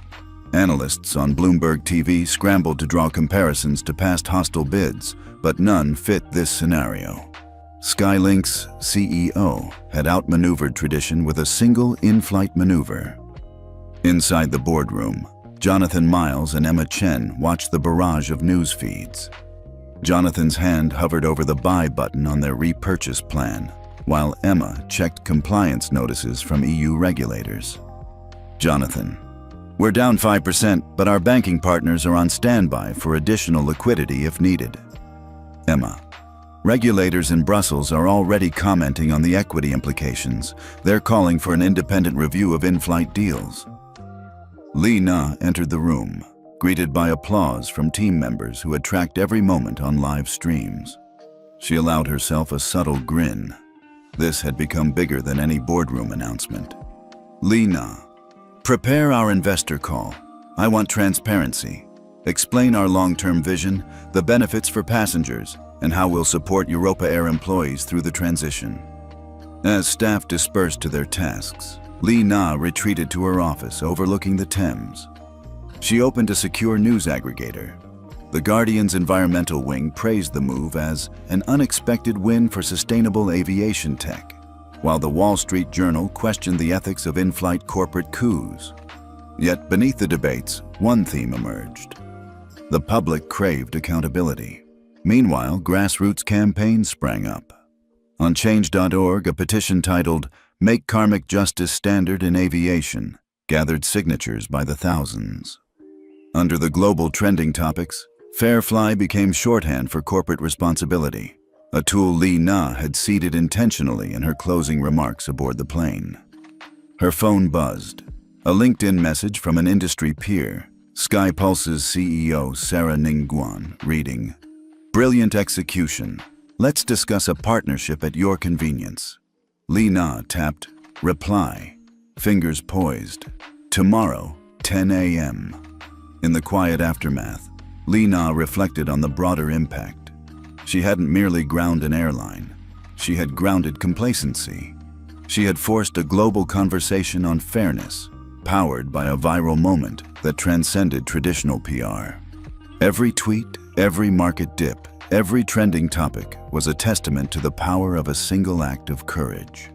Analysts on Bloomberg TV scrambled to draw comparisons to past hostile bids, but none fit this scenario. Skylink's CEO had outmaneuvered tradition with a single in-flight maneuver. Inside the boardroom, Jonathan Miles and Emma Chen watched the barrage of news feeds. Jonathan's hand hovered over the buy button on their repurchase plan, while Emma checked compliance notices from EU regulators. Jonathan, "We're down 5%, but our banking partners are on standby for additional liquidity if needed." Emma, Regulators in Brussels are already commenting on the equity implications. They're calling for an independent review of in-flight deals. Li Na entered the room, greeted by applause from team members who had tracked every moment on live streams. She allowed herself a subtle grin. This had become bigger than any boardroom announcement. Li Na, prepare our investor call. I want transparency. Explain our long-term vision, the benefits for passengers, and how we'll support EuropaAir employees through the transition. As staff dispersed to their tasks, Li Na retreated to her office overlooking the Thames. She opened a secure news aggregator. The Guardian's environmental wing praised the move as an unexpected win for sustainable aviation tech, while the Wall Street Journal questioned the ethics of in-flight corporate coups. Yet beneath the debates, one theme emerged. The public craved accountability. Meanwhile, grassroots campaigns sprang up. On Change.org, a petition titled "Make Karmic Justice Standard in Aviation" gathered signatures by the thousands. Under the global trending topics, Fair Fly became shorthand for corporate responsibility, a tool Li Na had seeded intentionally in her closing remarks aboard the plane. Her phone buzzed. A LinkedIn message from an industry peer, Sky Pulse's CEO Sarah Ningguan, reading, "Brilliant execution. Let's discuss a partnership at your convenience." Li Na tapped reply, fingers poised. Tomorrow, 10 a.m. In the quiet aftermath, Li Na reflected on the broader impact. She hadn't merely ground an airline. She had grounded complacency. She had forced a global conversation on fairness, powered by a viral moment that transcended traditional PR. Every tweet, every market dip, every trending topic was a testament to the power of a single act of courage.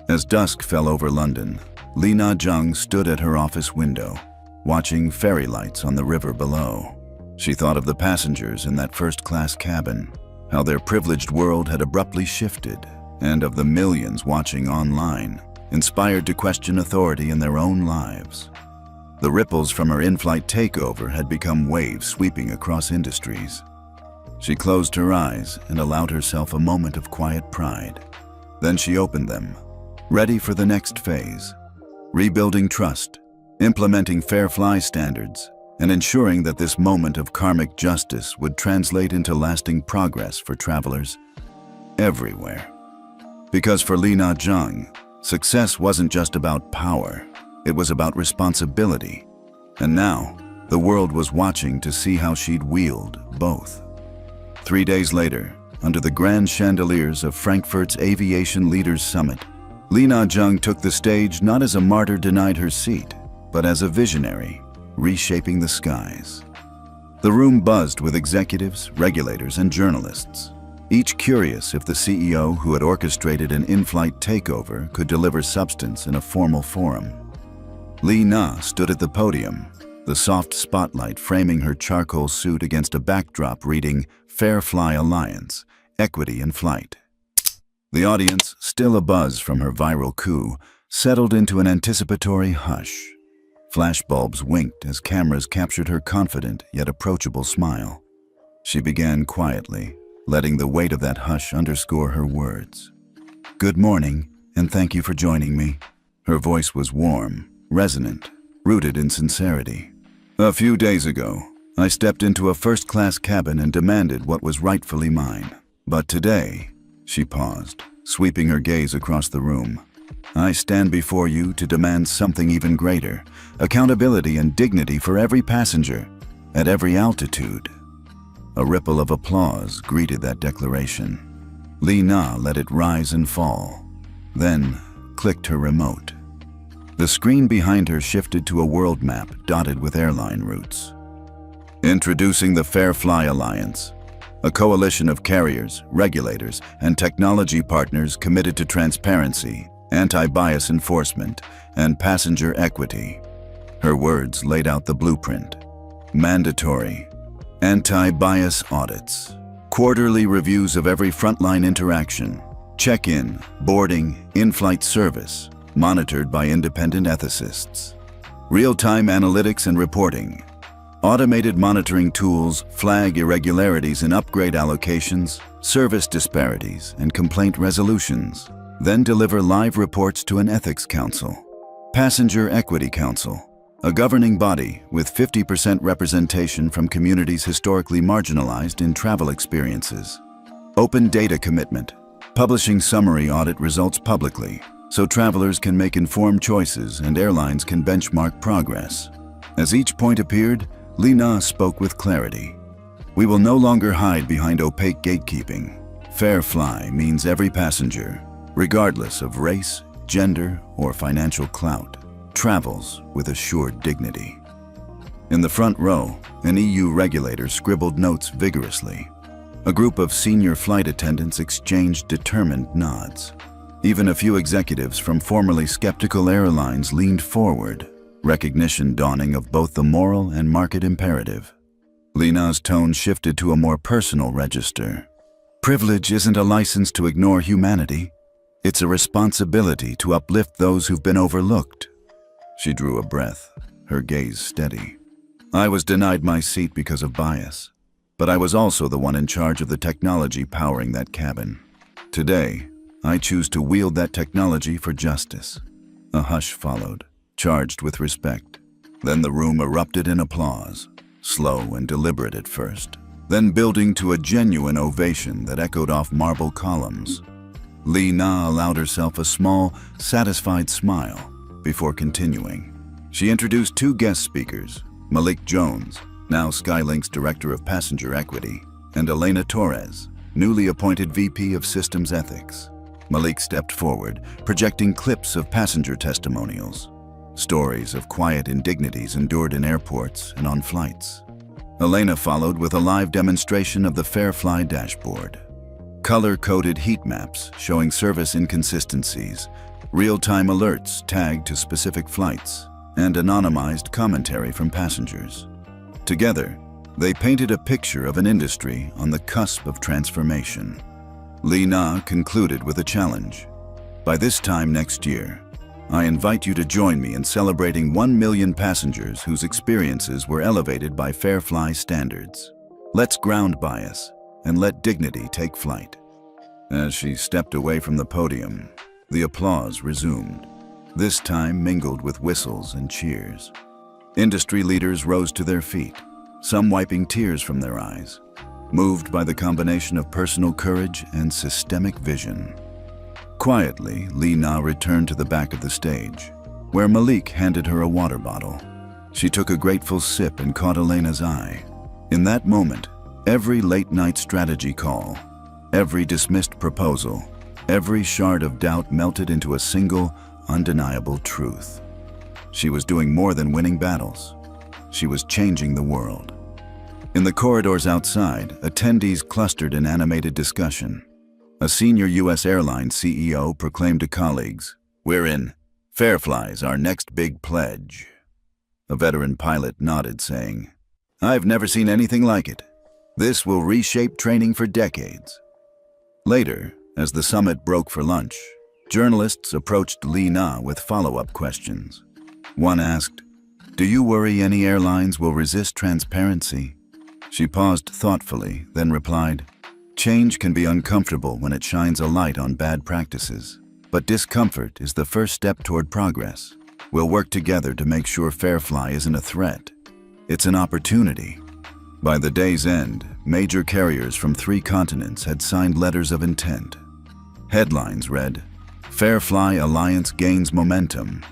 As dusk fell over London, Li Na Zhang stood at her office window, watching ferry lights on the river below. She thought of the passengers in that first-class cabin, how their privileged world had abruptly shifted, and of the millions watching online, inspired to question authority in their own lives. The ripples from her in-flight takeover had become waves sweeping across industries. She closed her eyes and allowed herself a moment of quiet pride. Then she opened them, ready for the next phase, rebuilding trust, implementing fair fly standards, and ensuring that this moment of karmic justice would translate into lasting progress for travelers everywhere. Because for Li Na Zhang, success wasn't just about power, it was about responsibility. And now, the world was watching to see how she'd wield both. 3 days later, under the grand chandeliers of Frankfurt's Aviation Leaders Summit, Li Na Zhang took the stage not as a martyr denied her seat, but as a visionary, reshaping the skies. The room buzzed with executives, regulators, and journalists, each curious if the CEO who had orchestrated an in-flight takeover could deliver substance in a formal forum. Li Na stood at the podium, the soft spotlight framing her charcoal suit against a backdrop reading "Fair Fly Alliance, Equity in Flight." The audience, still abuzz from her viral coup, settled into an anticipatory hush. Flashbulbs winked as cameras captured her confident yet approachable smile. She began quietly, letting the weight of that hush underscore her words. "Good morning, and thank you for joining me." Her voice was warm, resonant, rooted in sincerity. "A few days ago, I stepped into a first-class cabin and demanded what was rightfully mine. But today," she paused, sweeping her gaze across the room, "I stand before you to demand something even greater, accountability and dignity for every passenger, at every altitude." A ripple of applause greeted that declaration. Li Na let it rise and fall, then clicked her remote. The screen behind her shifted to a world map dotted with airline routes. Introducing the Fair Fly Alliance, a coalition of carriers, regulators, and technology partners committed to transparency, anti-bias enforcement, and passenger equity. Her words laid out the blueprint. Mandatory anti-bias audits, quarterly reviews of every frontline interaction, check-in, boarding, in-flight service, monitored by independent ethicists, real-time analytics and reporting. Automated monitoring tools flag irregularities in upgrade allocations, service disparities, and complaint resolutions. Then deliver live reports to an ethics council. Passenger Equity Council, a governing body with 50% representation from communities historically marginalized in travel experiences. Open data commitment, publishing summary audit results publicly so travelers can make informed choices and airlines can benchmark progress. As each point appeared, Li Na spoke with clarity. We will no longer hide behind opaque gatekeeping. Fair fly means every passenger, regardless of race, gender, or financial clout, travels with assured dignity. In the front row, an EU regulator scribbled notes vigorously. A group of senior flight attendants exchanged determined nods. Even a few executives from formerly skeptical airlines leaned forward, recognition dawning of both the moral and market imperative. Li Na's tone shifted to a more personal register. Privilege isn't a license to ignore humanity. It's a responsibility to uplift those who've been overlooked. She drew a breath, her gaze steady. I was denied my seat because of bias, but I was also the one in charge of the technology powering that cabin. Today, I choose to wield that technology for justice. A hush followed, charged with respect. Then the room erupted in applause, slow and deliberate at first, then building to a genuine ovation that echoed off marble columns. Li Na allowed herself a small, satisfied smile before continuing. She introduced two guest speakers, Malik Jones, now Skylink's Director of Passenger Equity, and Elena Torres, newly appointed VP of Systems Ethics. Malik stepped forward, projecting clips of passenger testimonials, stories of quiet indignities endured in airports and on flights. Elena followed with a live demonstration of the Fair Fly dashboard. Color-coded heat maps showing service inconsistencies, real-time alerts tagged to specific flights, and anonymized commentary from passengers. Together, they painted a picture of an industry on the cusp of transformation. Li Na concluded with a challenge. By this time next year, I invite you to join me in celebrating 1 million passengers whose experiences were elevated by Fair Fly standards. Let's ground bias and let dignity take flight. As she stepped away from the podium, the applause resumed, this time mingled with whistles and cheers. Industry leaders rose to their feet, some wiping tears from their eyes, moved by the combination of personal courage and systemic vision. Quietly, Li Na returned to the back of the stage, where Malik handed her a water bottle. She took a grateful sip and caught Elena's eye. In that moment, every late-night strategy call, every dismissed proposal, every shard of doubt melted into a single, undeniable truth. She was doing more than winning battles. She was changing the world. In the corridors outside, attendees clustered in animated discussion. A senior U.S. airline CEO proclaimed to colleagues, "We're in. Fairfly's our next big pledge." A veteran pilot nodded, saying, "I've never seen anything like it. This will reshape training for decades." Later, as the summit broke for lunch, journalists approached Li Na with follow-up questions. One asked, "Do you worry any airlines will resist transparency?" She paused thoughtfully, then replied, "Change can be uncomfortable when it shines a light on bad practices, but discomfort is the first step toward progress. We'll work together to make sure Fairfly isn't a threat. It's an opportunity." By the day's end, major carriers from 3 continents had signed letters of intent. Headlines read, "Fairfly Alliance gains momentum,"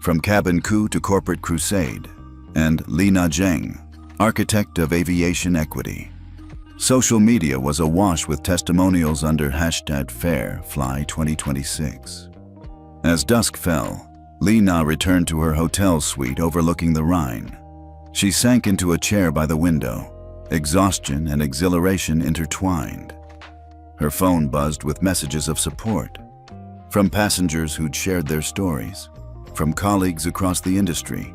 "From cabin coup to corporate crusade," and Li Na Zheng, architect of aviation equity. Social media was awash with testimonials under #FairFly2026. As dusk fell, Li Na returned to her hotel suite overlooking the Rhine. She sank into a chair by the window, exhaustion and exhilaration intertwined. Her phone buzzed with messages of support, from passengers who'd shared their stories, from colleagues across the industry,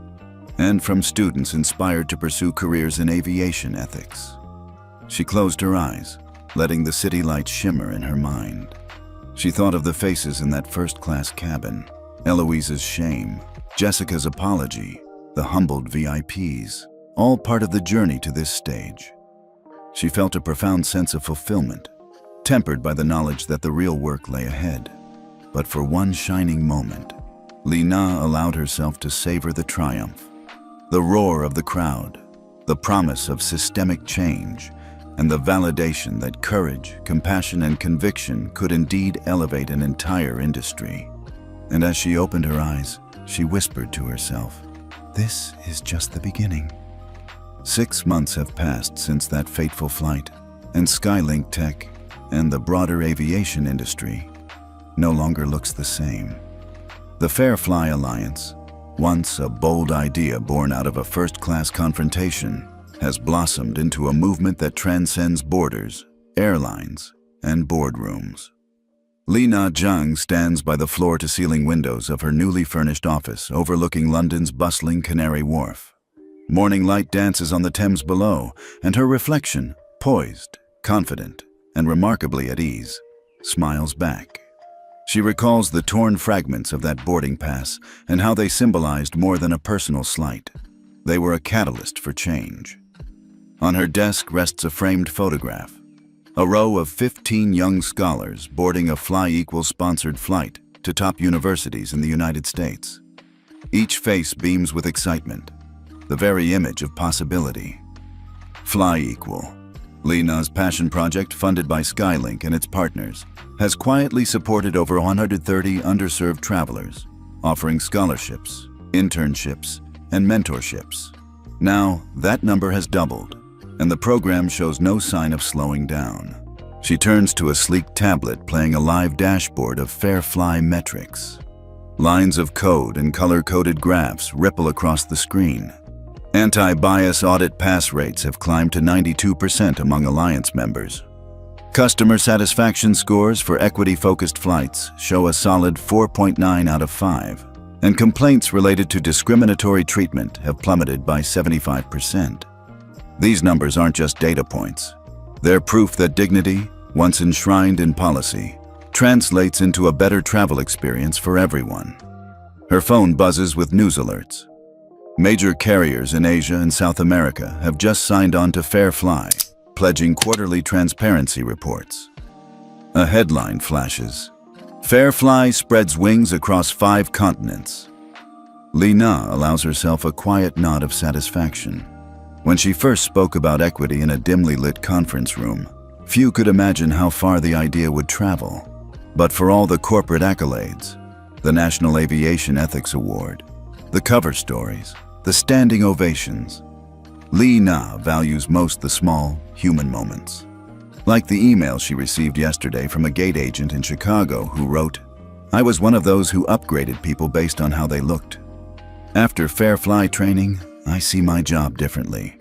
and from students inspired to pursue careers in aviation ethics. She closed her eyes, letting the city lights shimmer in her mind. She thought of the faces in that first-class cabin, Eloise's shame, Jessica's apology, the humbled VIPs, all part of the journey to this stage. She felt a profound sense of fulfillment, tempered by the knowledge that the real work lay ahead. But for one shining moment, Li Na allowed herself to savor the triumph. The roar of the crowd, the promise of systemic change, and the validation that courage, compassion, and conviction could indeed elevate an entire industry. And as she opened her eyes, she whispered to herself, "This is just the beginning." 6 months have passed since that fateful flight, and Skylink Tech and the broader aviation industry no longer looks the same. The Fair Fly Alliance, once a bold idea born out of a first-class confrontation, has blossomed into a movement that transcends borders, airlines, and boardrooms. Li Na Zhang stands by the floor-to-ceiling windows of her newly furnished office overlooking London's bustling Canary Wharf. Morning light dances on the Thames below, and her reflection, poised, confident, and remarkably at ease, smiles back. She recalls the torn fragments of that boarding pass and how they symbolized more than a personal slight. They were a catalyst for change. On her desk rests a framed photograph, a row of 15 young scholars boarding a FlyEqual-sponsored flight to top universities in the United States. Each face beams with excitement, the very image of possibility. FlyEqual, Li Na's passion project funded by Skylink and its partners, has quietly supported over 130 underserved travelers, offering scholarships, internships, and mentorships. Now, that number has doubled, and the program shows no sign of slowing down. She turns to a sleek tablet playing a live dashboard of Fairfly metrics. Lines of code and color-coded graphs ripple across the screen. Anti-bias audit pass rates have climbed to 92% among Alliance members. Customer satisfaction scores for equity-focused flights show a solid 4.9 out of 5, and complaints related to discriminatory treatment have plummeted by 75%. These numbers aren't just data points. They're proof that dignity, once enshrined in policy, translates into a better travel experience for everyone. Her phone buzzes with news alerts. Major carriers in Asia and South America have just signed on to Fairfly, pledging quarterly transparency reports. A headline flashes: Fairfly spreads wings across 5 continents. Li Na allows herself a quiet nod of satisfaction. When she first spoke about equity in a dimly lit conference room, few could imagine how far the idea would travel. But for all the corporate accolades, the National Aviation Ethics Award, the cover stories, the standing ovations, Li Na values most the small, human moments. Like the email she received yesterday from a gate agent in Chicago who wrote, "I was one of those who upgraded people based on how they looked. After Fairfly training, I see my job differently.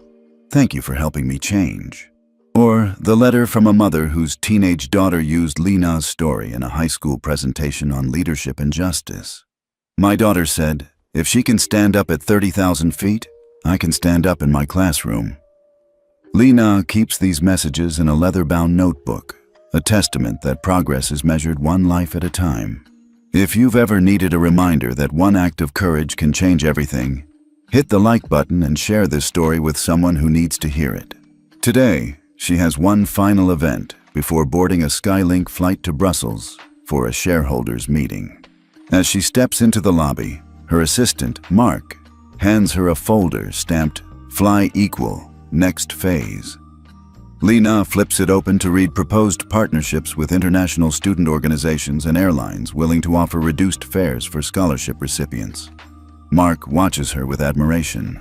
Thank you for helping me change." Or the letter from a mother whose teenage daughter used Li Na's story in a high school presentation on leadership and justice. "My daughter said, if she can stand up at 30,000 feet, I can stand up in my classroom." Li Na keeps these messages in a leather-bound notebook, a testament that progress is measured one life at a time. If you've ever needed a reminder that one act of courage can change everything, hit the like button and share this story with someone who needs to hear it. Today, she has one final event before boarding a Skylink flight to Brussels for a shareholders' meeting. As she steps into the lobby, her assistant, Mark, hands her a folder stamped FlyEqual, Next Phase. Li Na flips it open to read proposed partnerships with international student organizations and airlines willing to offer reduced fares for scholarship recipients. Mark watches her with admiration.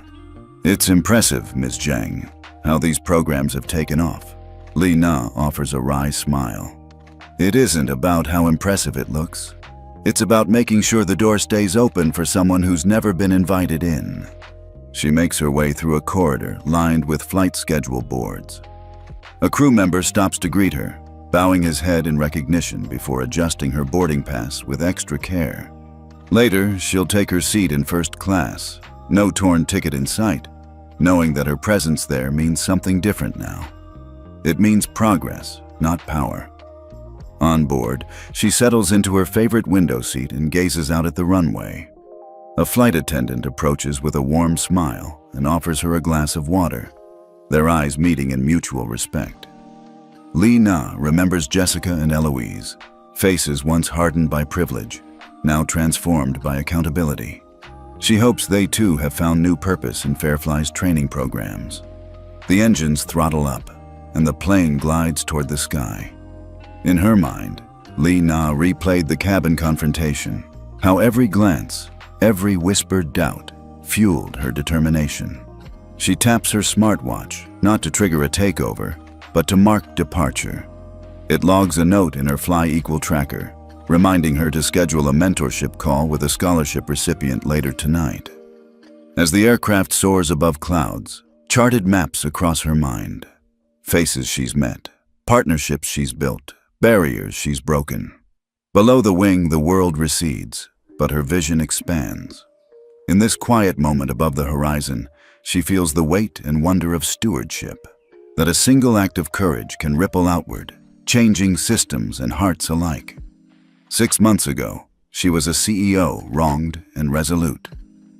"It's impressive, Ms. Zhang, how these programs have taken off." Li Na offers a wry smile. "It isn't about how impressive it looks. It's about making sure the door stays open for someone who's never been invited in." She makes her way through a corridor lined with flight schedule boards. A crew member stops to greet her, bowing his head in recognition before adjusting her boarding pass with extra care. Later, she'll take her seat in first class, no torn ticket in sight, knowing that her presence there means something different now. It means progress, not power. On board, she settles into her favorite window seat and gazes out at the runway. A flight attendant approaches with a warm smile and offers her a glass of water, their eyes meeting in mutual respect. Lee Na remembers Jessica and Eloise, faces once hardened by privilege, now transformed by accountability. She hopes they too have found new purpose in Fairfly's training programs. The engines throttle up, and the plane glides toward the sky. In her mind, Lee Na replayed the cabin confrontation, how every glance, every whispered doubt, fueled her determination. She taps her smartwatch, not to trigger a takeover, but to mark departure. It logs a note in her FlyEqual tracker, reminding her to schedule a mentorship call with a scholarship recipient later tonight. As the aircraft soars above clouds, charted maps across her mind. Faces she's met, partnerships she's built, barriers she's broken. Below the wing, the world recedes, but her vision expands. In this quiet moment above the horizon, she feels the weight and wonder of stewardship, that a single act of courage can ripple outward, changing systems and hearts alike. 6 months ago, she was a CEO wronged and resolute.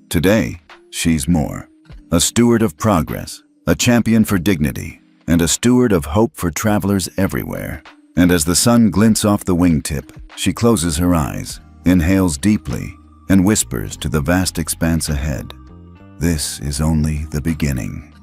Today, she's more. A steward of progress, a champion for dignity, and a steward of hope for travelers everywhere. And as the sun glints off the wingtip, she closes her eyes, inhales deeply, and whispers to the vast expanse ahead, "This is only the beginning."